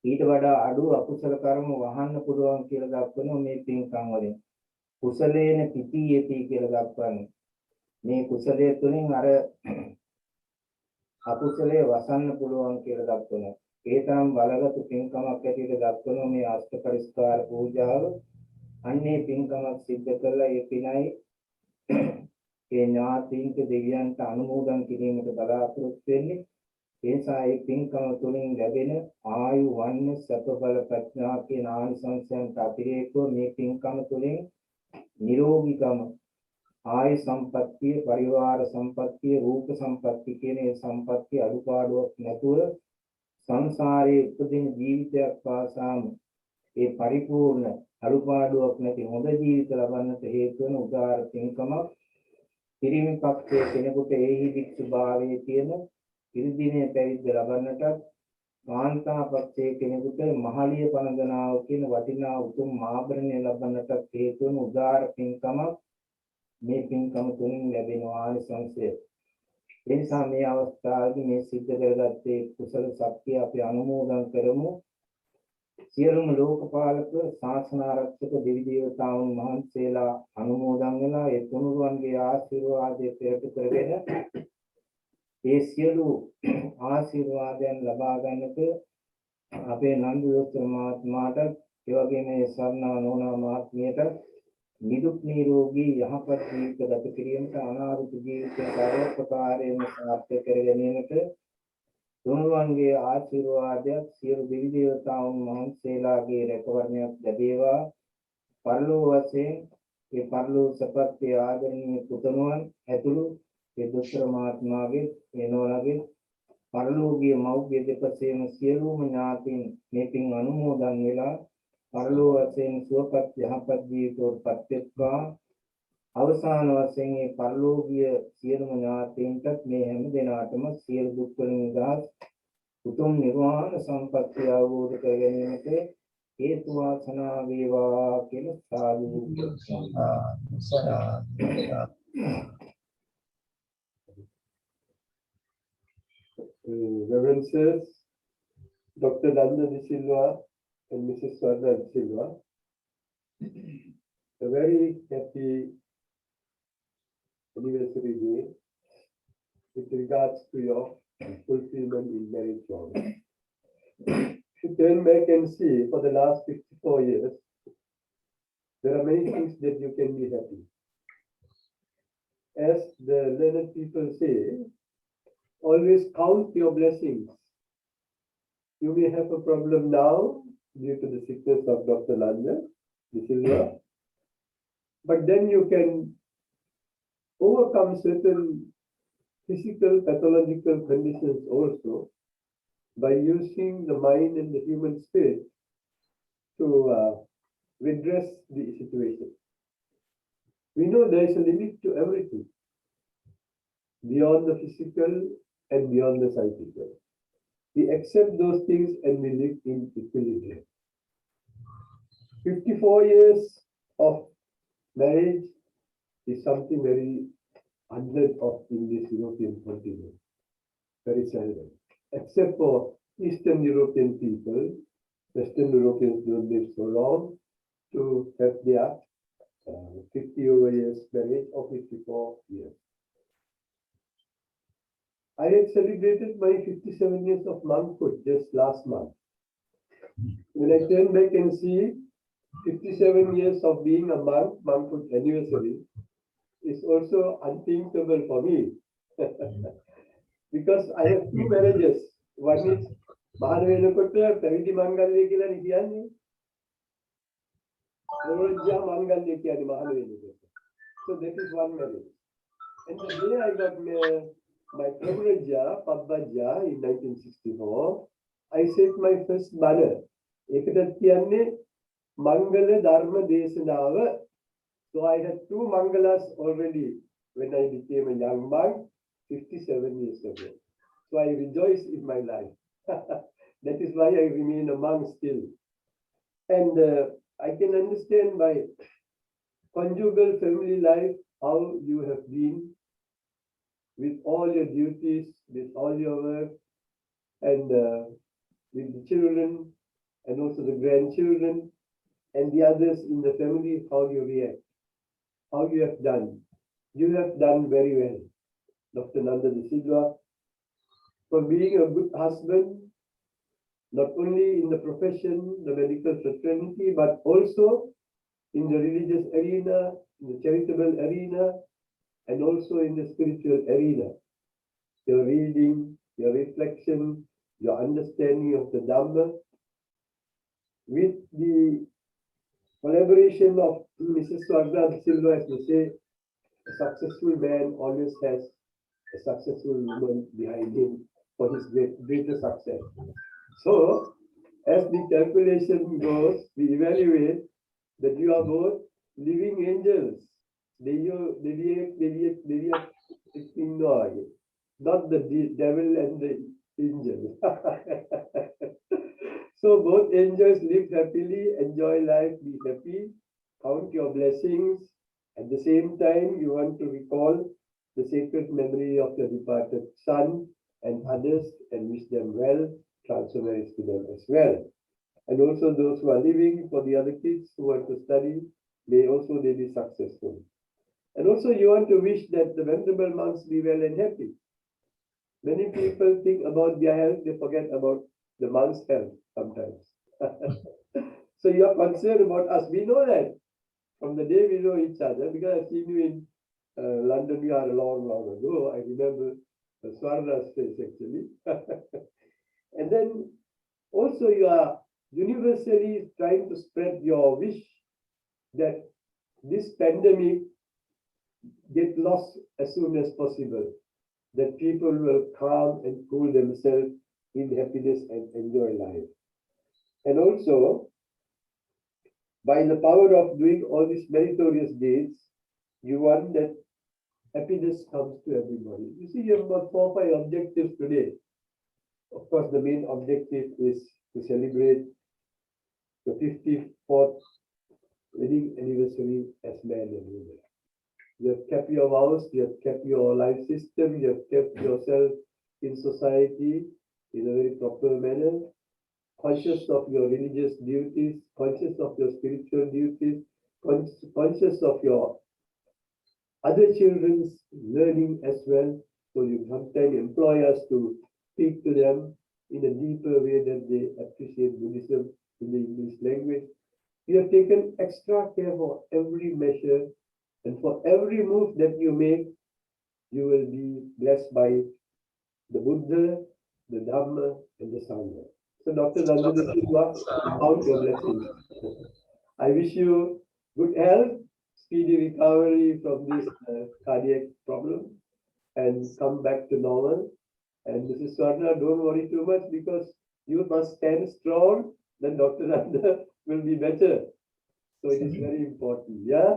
ඊට වඩා අඩු අකුසල කර්ම වහන්න පුළුවන් කියලා දක්වනවා මේ පින්කම් වලින්. කුසලේන පිටියති කියලා දක්වන්නේ. මේ කුසලයේ තුලින් අර අකුසලයේ වසන්න පුළුවන් කියලා දක්වනවා. ඒ තරම් බලගත් පින්කමක් ඇටියට දක්වනවා මේ අෂ්ට පරිස්කාර පූජාව. අන්නේ පින්කමක් සිද්ධ කළා. ඒ පිනයි ඒ ඥාතීන්ට දෙවියන්ට අනුමෝදන් කිරීමට බලාපොරොත්තු වෙන්නේ. ඒ නිසා ඒ පින්කම තුළින් ලැබෙන ආයු වන්න සැප බල ප්‍රඥා කියන ආනිසංසයන්ට අතිරේකව මේ පින්කම තුළින් නිරෝගීකම ආය සම්පත්තිය පරිවාර සම්පත්තිය රූප සම්පත්තිය කියන ඒ සම්පත්තිය අඩුපාඩුවක් නැතුව සංසාරයේ උපදින ජීවිතයක් පාසාම ඒ පරිපූර්ණ අඩුපාඩුවක් නැති හොඳ ජීවිත ලබන්නට හේතු වන උදාාර පින්කමක්. පිරිමි පක්ෂයේ කෙනෙකුට ඒහි වික්ෂභාවයේ තියෙන ඉරිදිනේ පැවිද්ද ලබන්නට, කාන්තා පක්ෂයේ කෙනෙකුට මහලිය පනගනාව කියන වටිනා උතුම් ආභරණය ලබන්නට හේතු වන උදාාර පින්කමක්. මේ පින්කම තුලින් ලැබෙන ආනිසංසය. ඒ නිසා මේ අවස්ථාවේදී මේ සිද්ධ කරගත්තේ කුසල ශක්තිය අපි අනුමෝදන් කරමු. සියලුම ලෝකපාලක ශාසන ආරක්ෂක දෙවි දේවතාවුන් වහන්සේලා අනුමෝදන් වෙලා ඒ තුනුරුවන්ගේ ආශිර්වාදයේ ප්‍රේත කරගෙන ඒ සියලු ආශිර්වාදයන් ලබා ගන්නට අපේ නන්දු දොස්තර මහත්මයාට ඒ වගේම මේ සර්ණා නෝනා මහත්මියට නිදුක් නිරෝගී යහපත් ජීවිත ගත කිරීමට අනාගත ජීවිතය සර්වප්‍රකාරයෙන්ම සාර්ථක කර ගැනීමට තුනුරුවන්ගේ ආශිර්වාදයක් සියලු දෙවි දේවතාවුන් වහන්සේලාගේ රැකවරණයක් ලැබේවා. පරලෝ වශයෙන් ඒ පරලෝ සපත්‍ය ආදරණීය පුතණුවන් ඇතුළු ඒ දොස්තර මහත්මයාගේ එනෝලගේ පරලෝකීය මෞර්ය දෙපසේම සියලුම ඥාතීන් මේ පින් අනුමෝදන් වෙලා පරලෝ වශයෙන් සුවපත් යහපත් ජීවිතවලට පත්වෙත්වා. අවසාන වශයෙන් මේ පරලෝකීය සියලුම ඥාතීන්ටත් මේ හැම දිනාටම සියලු දුක් වලින් නිදහස් උතුම් නිර්වාණ සම්පත්තිය අවබෝධ කර ගැනීමට හේතු වාසනා වේවා කියලා සාදු. Reverend sirs, Dr. Nanda De Silva and Mrs. Swarna De Silva, a very happy anniversary day with regards to your fulfillment in marriage vows. To turn back and see for the last 54 years, there are many things that you can be happy. As the learned people say, always count your blessings. You may have a problem now due to the sickness of Dr. Nanda De Silva, but then you can overcome certain physical, pathological conditions also by using the mind and the human spirit to redress the situation. We know there is a limit to everything, beyond the physical and beyond the psychical. We accept those things and we live in equilibrium. 54 years of marriage is something very unheard of in this European continent. Very seldom. Except for Eastern European people, Western Europeans don't live so long to have their 50 over years marriage or 54 years. I had celebrated my 57 years of monkhood just last month. When I turn back and see 57 years of being a monk, monkhood anniversary, is also unthinkable for me. Because I have two marriages. One is Mahadevenakota Paviti Mangalya කියලා කියන්නේ. Roja Mangalya කියන්නේ Mahadevenakota. So that is one marriage. And the day I got my Prabhuja, Pabbaja in 1964, I said my first banner. ඒකටත් කියන්නේ Mangala Dharma Desanava. So I had two Mangalas already when I became a young monk 57 years ago. So I rejoice in my life. That is why I remain a monk still. And I can understand by conjugal family life how you have been with all your duties, with all your work, and with the children and also the grandchildren and the others in the family, how you react, how you have done. You have done very well, Dr. Nanda De Silva, for being a good husband, not only in the profession, the medical fraternity, but also in the religious arena, in the charitable arena, and also in the spiritual arena. Your reading, your reflection, your understanding of the Dhamma, with the collaboration of Mrs. Swarna Silva, as we say, a successful man always has a successful woman behind him for his greater success. So, as the calculation goes, we evaluate that you are both living angels. Not the devil and the angel. So both angels live happily, enjoy life, be happy, count your blessings. At the same time, you want to recall the sacred memory of your departed son and others and wish them well, transfer merits to them as well. And also those who are living, for the other kids who want to study, may also they be successful. And also you want to wish that the venerable monks be well and happy. Many people think about their health, they forget about the monks' health sometimes. So you are concerned about us. We know that from the day we know each other, because I've seen you in London, we are long ago. I remember Swarna's face actually. And then also you are universally trying to spread your wish that this pandemic get lost as soon as possible, that people will calm and cool themselves in happiness and enjoy life. And also, by the power of doing all these meritorious deeds, you want that happiness comes to everybody. You see, you have got 4 or 5 objectives today. Of course, the main objective is to celebrate the 54th wedding anniversary as man and woman. You have kept your vows, you have kept your life system, you have kept yourself in society in a very proper manner, conscious of your religious duties, conscious of your spiritual duties, conscious of your other children's learning as well. So you sometimes employ us to speak to them in a deeper way that they appreciate Buddhism in the English language. You have taken extra care for every measure, and for every move that you make, you will be blessed by the Buddha, the Dhamma, and the Sangha. So Dr. Nandana Silva, count your blessings. I wish you good health, speedy recovery from this cardiac problem, and come back to normal. And Mrs. Swarna, don't worry too much, because you must stand strong, then Dr. Nanda will be better. So it is very important, yeah?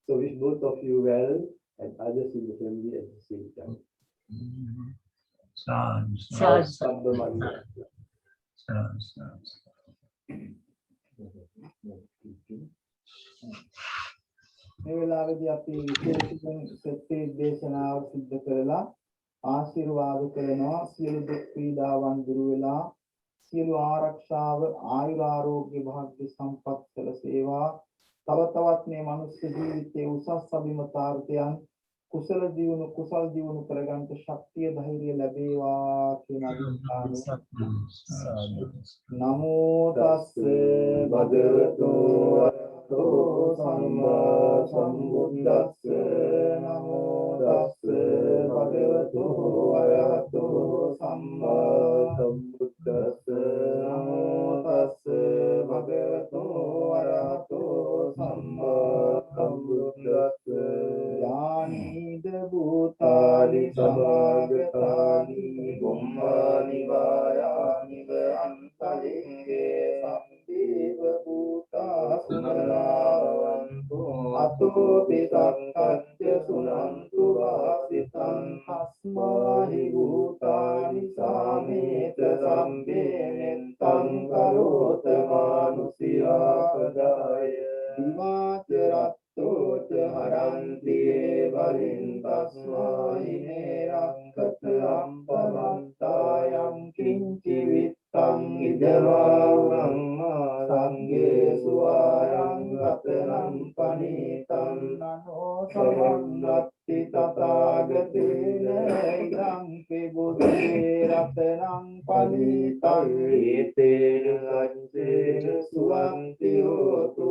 So wish both of you well and others in the family at the same time. මේ වෙලාවේදී අපි විශේෂයෙන් සත්‍ය දේශනාව සිද්ධ කරලා ආශිර්වාද කරනවා සියලු දුක් පීඩාවන් දුරු වෙලා සියලු ආරක්ෂාව ආයුර ආරෝග්‍ය භාග්‍ය සම්පත් සැලසේවා තව තවත් මේ මනුස්ස ජීවිතයේ උසස් අභිමතාර්ථයන් කුසල දියුණු කරගන්න ශක්තිය ධෛර්යය ලැබේවා කියන අදිස්ථානය නමෝ තස්ස භගවතෝ සම්මා සම්බුද්දස්ස නමෝ තස්ස භගවතෝ අරහතෝ සම්මා සම්බුද්දස්ස නමෝ තස්ස භගවතෝ අරහතෝ සම්මා සම්බුද්දස්ස යානිද භූතානි සමාගතානි බුම්මානි වායානිව අන්තලින්ගේ සම්දීව භූතා සුනරාවන්තු අතෝ පිසක්කච්ච සුනන්තු වාසිතං අස්මාහි භූතානි සාමේත සම්බේනෙන්තං කරෝත මානුසියා පදාය දිවාචරත්තෝච හරන්තියේ වලින් තස්මාහි නේරක්කත අම්පමන්තායම් කිංචි විත්තං ඉදවාවං සංගේ සුවායං රතනං පනීතං නනෝ සමන්නත්ති තථාගතේන ඉදං පිබුද්ධේ රතනං පනීතං ඒතේන අච්චේන සුවන්ති හෝතු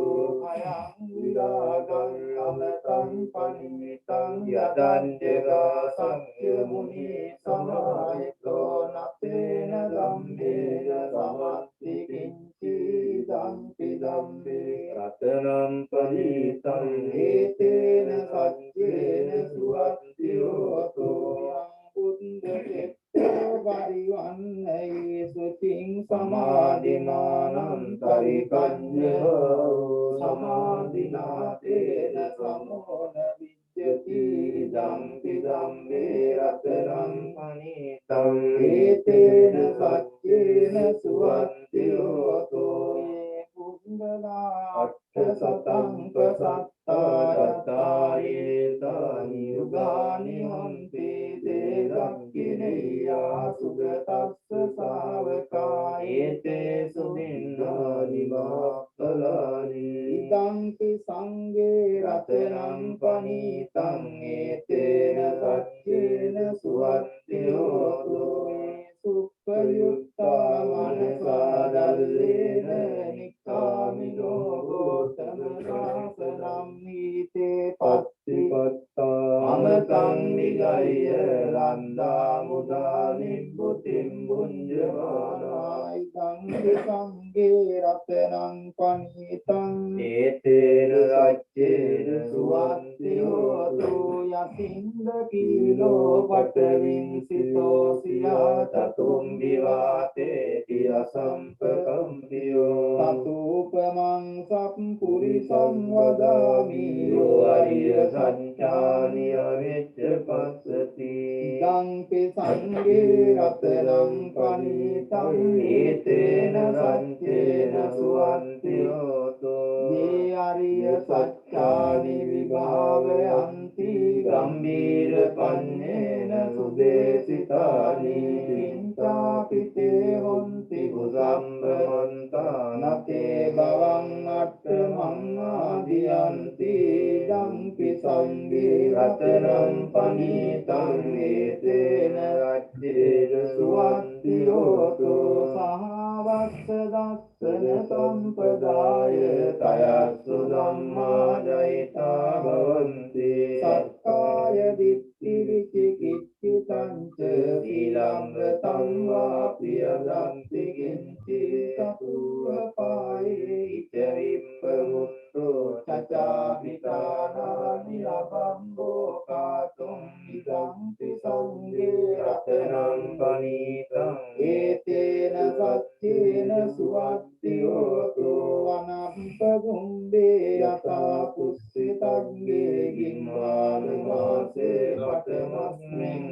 අයං විරාගං අමතං පනීතං දණ්ඩකා සක්්‍ය මුනි සමාහිතෝ නතේන ධම්මේන සමත්ති කිංචි දම්පි ධම්මේ රතනම් පරිතං හේතේන සච්චේන සුවත්තියෝතෝ බුද්ධකෙත්තෝ පරිවන්නයේ සුතින් සමාධිමානං පරිකඤ්ඤෝ සමාධිනාතේන සමෝන විජ්ජති ධම්පි ධම්මේ රතනම් පනිතං හේතේන සච්චේන සුවත්තියෝතෝ පුංගලා සතං පසත්තාරතායේ දානි යුගානි හොන්ති දේදක්ඛිනේයා සුගතස්ස ශාවකායේතේ සුදින්නානි මාප්පලානි ඉදංපි සංඝේ රතනං පනිතං ඒතේන සච්චේන සුවත්තියෝ සුප්පයුක්තා මනසා දල්ලේන නික්ඛාමිනෝ ගෝතම සාසනම් නීතේ පත්තිපත්තා අමතං නිගය්‍ය ලන්දා මුදා නිබ්බුතිම් බුඤ්ජමානායි සංඝේ රතනං පනිතං ඒතේන රච්චේන සුවන්තියෝතු යතින්ද කීලෝ පඨවින්සිතෝ සියා තතුම් විවාතේ තිය සම්පකම්පියෝ සතුපමං සම්පුරිසං වදාමි යෝ අරිය සත්‍යානිය වෙච්ච පස්සති දංපි සංඝේ රතනං පනිතං ඒතේන සච්චේන සුවන්තියෝතෝ මේ අරිය සත්‍යානි විභාවයන්ති ගම්බීර පඤ්ඤේන සුදේසිතානි චින්තාපිතේ හොන්ති බුසම්බමන්තා නතේ භවං අට්ඨමං ආදියන්ති ධම්පි සංඝේ රතනං පනිතං ඒතේන රච්චේන සුවත්තියෝතෝ සහවස්ස දස්සන සම්පදාය තයස්සු ධම්මාදයිතා භවන්ති සක්කාය දිට්ඨි විචිකිච්ඡිතං ච සීලංගතං වා ප්‍රියදන්ති කිංචි සතුපායේ ඉතරිම්ප මුත්තෝ චචාපිතානානි ලබම්බෝ කාතුම් ඉදම්පි සංඝේ රතනං පනිතං ඒතේන සච්චේන සුවත්තියෝතෝ අනම්ප ගුම්බේ යතා පුස්සිතග්ගේ ගිම්මාන මාසේ පඨමස්මින්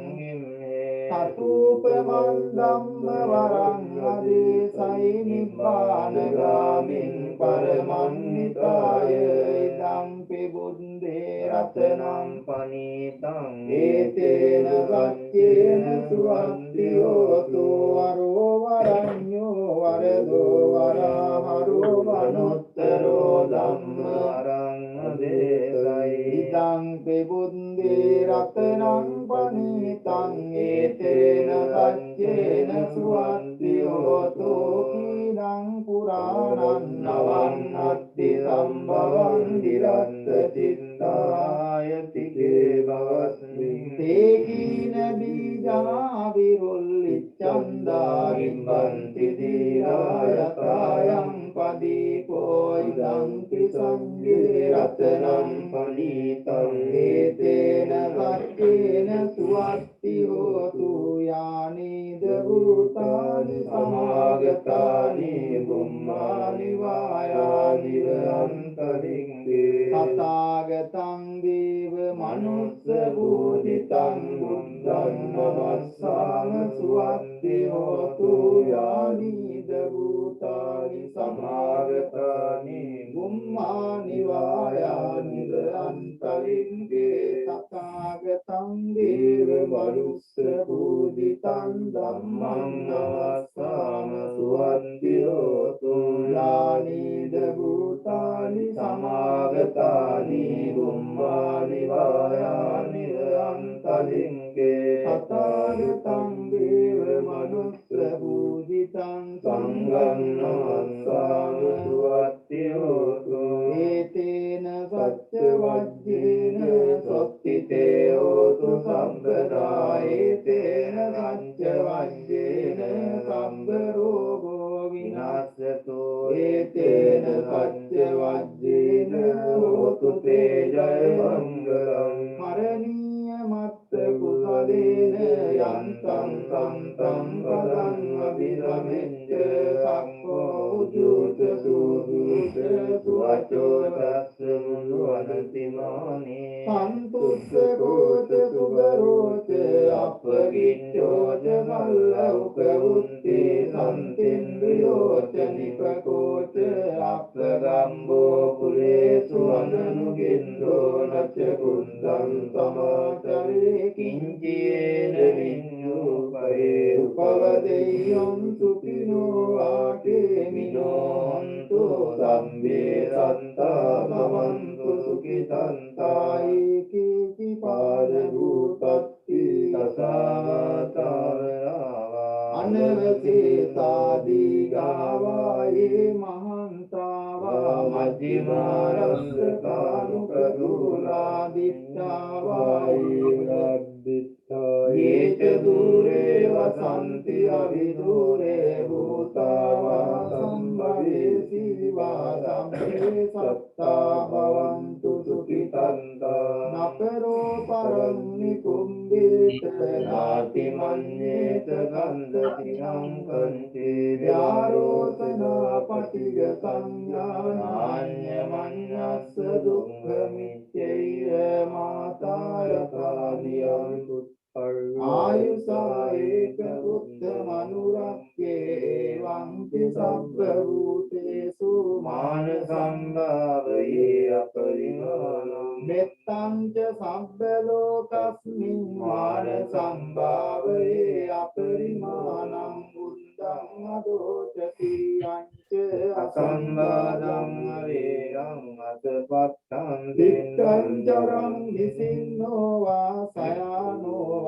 සතුපමං ධම්ම වරං අදේසයි නිබ්බානගාමින් පරමන්නිතාය ඉදම්පි බුද්දේ රතනං පනිතං ඒතේන සච්චේන සුවත්තියෝතු වරෝ වරඤ්ඤෝ වරදෝ වරාමරෝ වනුත්තරෝ ධම්ම වරං අදේසයි ඉදම්පි බුද්දේ රතනං පනිතං ඒතේන සච්චේන සුවත්තියෝතු කීනං පුරාණං නවන්නත්ති සම්භවං දිරත්ත චින්තායති කේ භවස්මි තේකීන බීජා විරුල්ලිච්ඡන්දා ගිම්බන්ති දීරායතායං පදීපෝ ඉදම්පි සංඝේ රතනං පනිතං ඒතේන සච්චේන සුවත්තියෝතු යානිද භූතානි සමාගතානි බුම්මානි වායානි අන්තරින්ගේ තථාගතං දේව මනුස්ස බෝධිතං බුද්ධං නමස්සාම සුවත්තියෝතු යානිද භූතානි සමාගතානි බුම්මානි වායානි අන්තරින්ගේ තථාගතං දේව මනුස්ස බෝධිතං ධම්මං නමස්සාම සුවත්තියෝතු යානිද භූතානි සමාගතානි බුම්මානි වායානි අන්තරින්ගේ තථාගතං දේව මනුස්ස බෝධිතං සංඝං නමස්සාම සුවත්තියෝතු ඒතේන සච්ච වජ්ජේන සොත්තිතේෝ ඒතේන සච්ච වජ්ජේන සම්බ රෝගෝ විනාශතෝ ඒතේන සච්ච වජ්ජේන හෝතු තේ ජය මංගලං මරණීය මත්ත කුසලේන යන්තං සම්තං පදං අභිරමෙච්ච සක්ඛෝ උජුත සූදුත සුවචෝ තස්ස මුදු අනතිමානේ සන්තුස්ස කෝච සුබරෝච අපගිච්ඡෝච මල්ලෞක උත්තේ සම්තින්ද්‍රියෝච නිපකෝච අපගම්බෝ කුලේසු අනනුගින්දෝ නච්ච කුන්දං සමාචරේ කිංචේන විඤ්ඤෝපේ උපවදෙය්‍යං සුඛිනෝ ආකේමිනෝන්තු සම්මේ සත්තා භවන්තු සුඛිතන්තායි කීති පාද භූතත්ති තසාතාරාවා අනවසේතාදී ගාවායේ මහන්තාවා මජ්ජිමාරස්සකානුකදුලා දිට්ඨාවායේ යේච දුරේ වසන්ති අවිදුරේ භූතාවා සම්භවේසීවා සම්මේ සත්තා භවන්තු සුඛිතන්තා නපරෝ පරම් නිකුම්බේත නාති මඤ්ඤේත ගන්ධතිනං කන්තේ ව්‍යාරෝසනා පටිග සංඥානාඤ්ඤ මඤ්ඤස්ස දුක්ඛ මිච්ඡේය මාතාය කාදියං ආයුසා ඒක බුද්ධ මනුරක්කේ වන්ති සබ්බ භූතේසු මාන සම්භාවයේ අපරිමාණං මෙත්තං ච සබ්බ ලෝකස්මින් මාන සම්භාවයේ අපරිමාණං බුද්ධං අදෝචති අංච අසම්බාධං වේරං අතපත්තං දිත්තං චරං නිසින්නෝ වා සයානෝ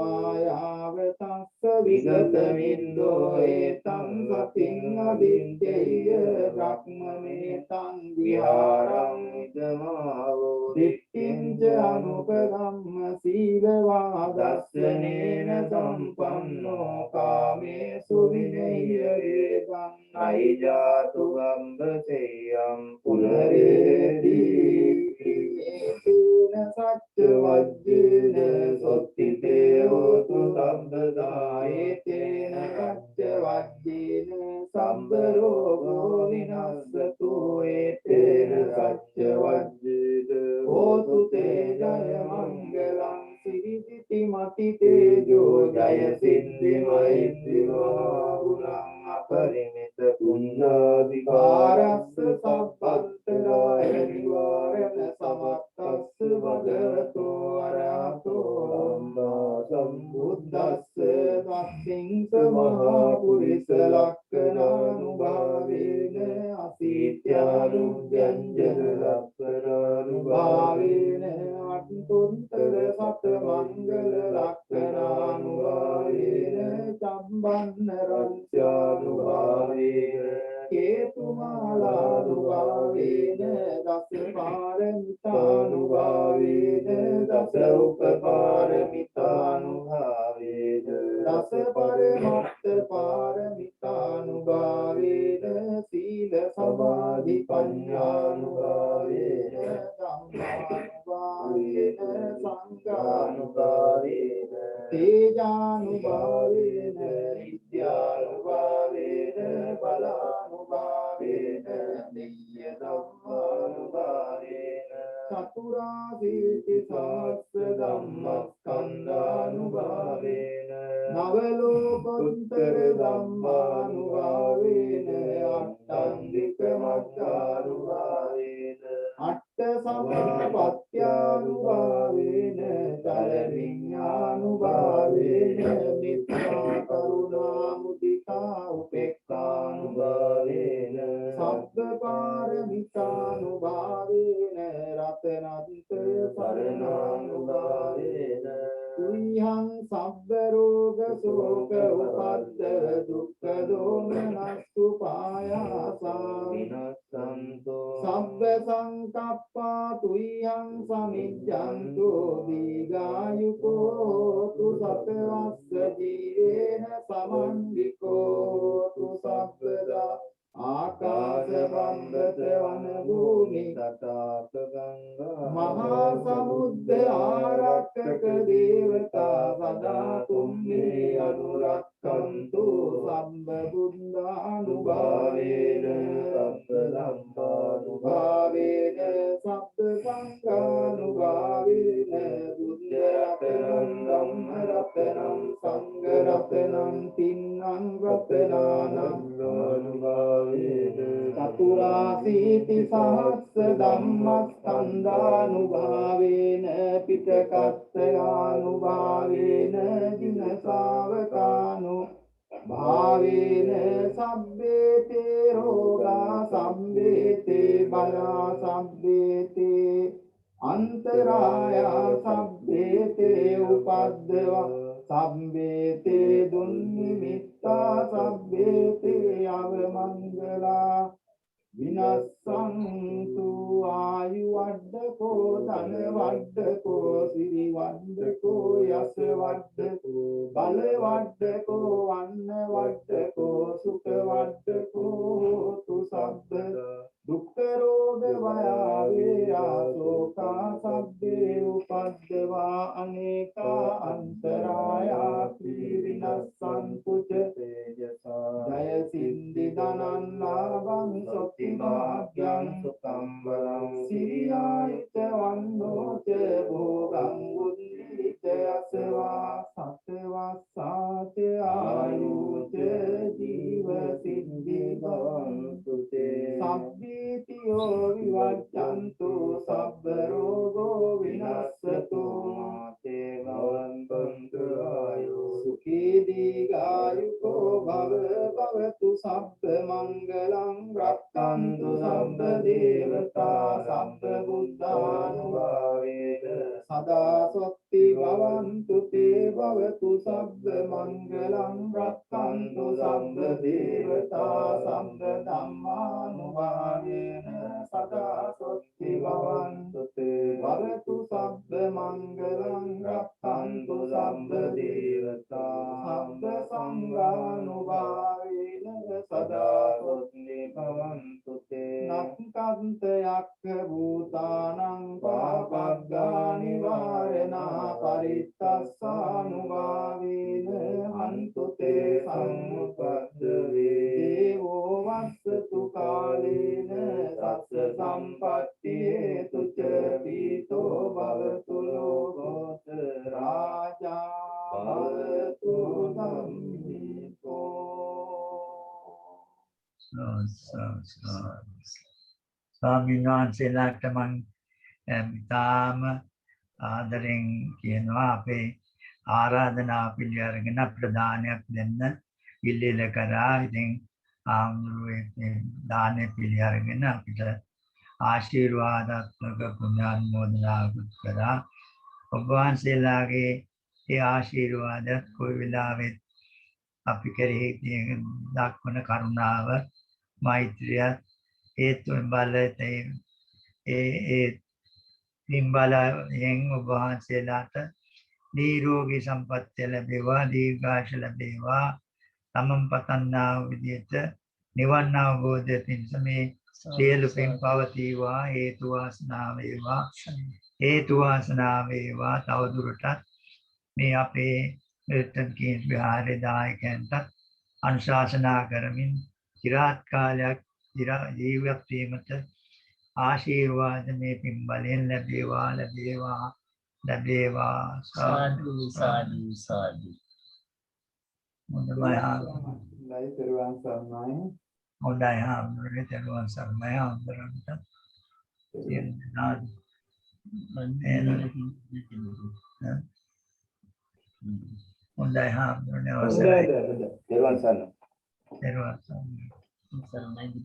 යාවතස්ස විගත වින්දෝ ඒතං සතින් අදිච්ඡේය බ්‍රහ්මමේතං විහාරං ඉදමාවෝ දිට්ඨිංච අනුපගම්ම සීලවා දස්සනේන සම්පන්නෝ කාමේසු විනය්‍යේවං නයිජාතු ගම්බසෙයං පුනරේදී සච්ච වජ්ජේන සොත්තිතේ හෝතු සම්බදායේතේන සච්ච වජ්ජේන සම්බරෝගෝ විනස්සතු ඒතේන සච්ච වජ්ජේන හෝතු තේ ජය මංගලං සිරිති මති තේජෝ ජය සිද්ධි මෛත්‍රිවා ගුණං අපරිමිත පුඤ්ඤාධිකාරස්ස සම්පත්තනාය නිවාරණ සමත්තස්ස භගවතෝ අරහතෝ සම්මා සම්බුද්දස්ස තස්සින් සමහා පුරිස ලක්ඛණානුභාවේන අසීත්‍යානුභ්‍යංජන ලක්ඛණානුභාවේන අට්ඨොත්තර සත මංගල ලක්ඛණානුභාවේන සම්බන්ධ රත්ත්‍යානුභාවේන කේතුමාලානුභාවේන දස පාරමිතානුභාවේන දස උපපාරමිතානුභාවේන දස පරමත්ත පාරමිතානුභාවේන සීල සමාධි පඤ්ඤානුභාවේන ධම්මානුභාවේන සංඝානුභාවේන තේජානුභාවේන විද්‍යානුභාවේන බලානුභාවේන නිය්‍ය ධම්මානුභාවේන චතුරාදීති සහස්‍ර ධම්මස්කන්ධානුභාවේන නවලෝකෝත්තර ධම්මානුභාවේන අට්ඨන්දික මග්ගානුභාවේන අට්ඨ සමාපත්ත්‍යානුභාවේන චල විඤ්ඤානුභාවේන මිත්‍යා කරුණා මුදිතා උපේක්ඛානුභාවේන සබ්බ පාරමිතානුභාවේන රතනන්ත සරණානුභාවේන කුඤ්ඤං සබ්බ රෝග ශෝක උපද්දව දුක්ඛ දෝමනස්සු පායාසා විනස්සන්තෝ සබ්බ සංකප්පා තුයං සමිජ්ජන්තු දීඝායුකෝ තු සතවස්ස ජීවේන සමන්විකෝ තු සබ්බදා ආකාශ වම්බත වන භූමි තථාප ගංගා මහා සමුද්ද ආරක්ෂක දේවතා සදා තුම්මේ අනුරක්ඛන්තු සම්බ බුද්ධානුභාවේන සබ්බ ධම්මානුභාවේන සබ්බ සංඝානුභාවේන බුද්ධ රත්නං ධම්ම රත්නං සංඝ රත්නං තින්නං රත්නානං චතුරාසීති සහස්ස ධම්මස්කන්ධානුභාවේන පිටකස්සයානුභාවේන දින ශාවකානු භාවේන සබ්බේතේ රෝගා සම්බේතේ බලා සබ්බේතේ අන්තරායා සබ්බේතේ උපද්දවා සබ්බේතේ දුන්නිමිත්තා සබ්බේතේ අවමංගලා විනස්සන්තු ආයු වඩ්ඩකෝ ධන වඩ්ඩකෝ සිරි වඩ්ඩකෝ යස වඩ්ඩකෝ බල වඩ්ඩකෝ වන්න වඩ්ඩකෝ සුඛ වඩ්ඩකෝ තු සබ්බ දුක්ඛ රෝග වයාවේරා සෝකා සබ්බේ උපද්දවා අනේකා අන්තරායා විනස්සන්තු ච තේජසා ජය සිද්ධි ධනං ලාභං සොත්ති භාග්‍යං සුඛං බලං සිරියායුත වන්නෝ ච භෝගං උද්ධිත අසවා සතවස්සාච ආයුච ජීව සිද්ධි භවන්තු තේ සබ්බීතියෝ විවච්ඡන්තු සබ්බ රෝගෝ විනස්සතු මාතේ භවන්තු ආයු සුඛී දීඝායුකෝ භව භවතු සබ්බ මංගලං රක්ඛන්තු සබ්බ දේවතා සබ්බ බුද්ධානුභාවේන සදා සොත්ති භවන්තු තේ භවතු සබ්බ මංගලං රක්ඛන්තු සබ්බ දේවතා සබ්බ ධම්මානුභාවේන සදා සොත්ති භවන්තු තේ භවතු සබ්බ මංගලං රක්ඛන්තු සබ්බ දේවතා සබ්බ සංඝානුභාවේන සදා සොත්ති භවන්තු තේ නක්ඛන්ත යක්ඛ භූතානං පාපග්ගානි වාරණා පරිත්තස්සානුභාවේන හන්තු තේ සම්මුපද්දවේ දේවෝ වස්සතු කාලේන සස්ස සම්පත්ති හේතු ච පීතෝ භවතු ලෝකෝත රාජා භවතු ධම්මිකෝ ස්වාමීන් වහන්සේලාට මං ඉතාම ආදරෙන් කියනවා අපේ ආරාධනා පිළිඅරගෙන ප්‍රදානයක් දෙන්න ඉල්ලීල කරා. ඉතින් ආම්රුවේ දානෙ පිළිඅරගෙන අපිට ආශිර්වාදාත්මක පුණ්‍යානුමෝදනාවකුත් කරා. ඔබ වහන්සේලාගේ ඒ ආශිර්වාදත් කොයි වෙලාවෙත් අපි කෙරෙහි දක්වන කරුණාව මෛත්‍රිය හේතුන් බලතේ ඒ පින්බලයෙන් ඔබ වහන්සේලාට නිරෝගී සම්පන්නිය ලැබේවා, දීර්ඝායුෂ ලැබේවා. තමන් පතන්නා විදිහට නිවන් අවබෝධය පිණිස මේ සියලු පින් පවතිවා, හේතු වාසනා වේවා, හේතු වාසනා වේවා. තවදුරටත් මේ අපේ මෙතන කියන විහාරේ දායකයන්ට අනුශාසනා කරමින් চিරාත් කාලයක් ජීවත් වීමට ආශිර්වාද මේ පින් බලෙන් ලැබේවා ලැබේවා ලැබේවා. සාදු සාදු සාදු. හොඳයි තෙරුවන් සරණයි. හොඳයි හාමුදුරනේ, තෙරුවන් සරණයි හාමුදුරන්ට. හොඳයි හාමුදුරනේ, අවසරයි. තෙරුවන් සරණයි. තෙරුවන් සරණයි. සරණයි.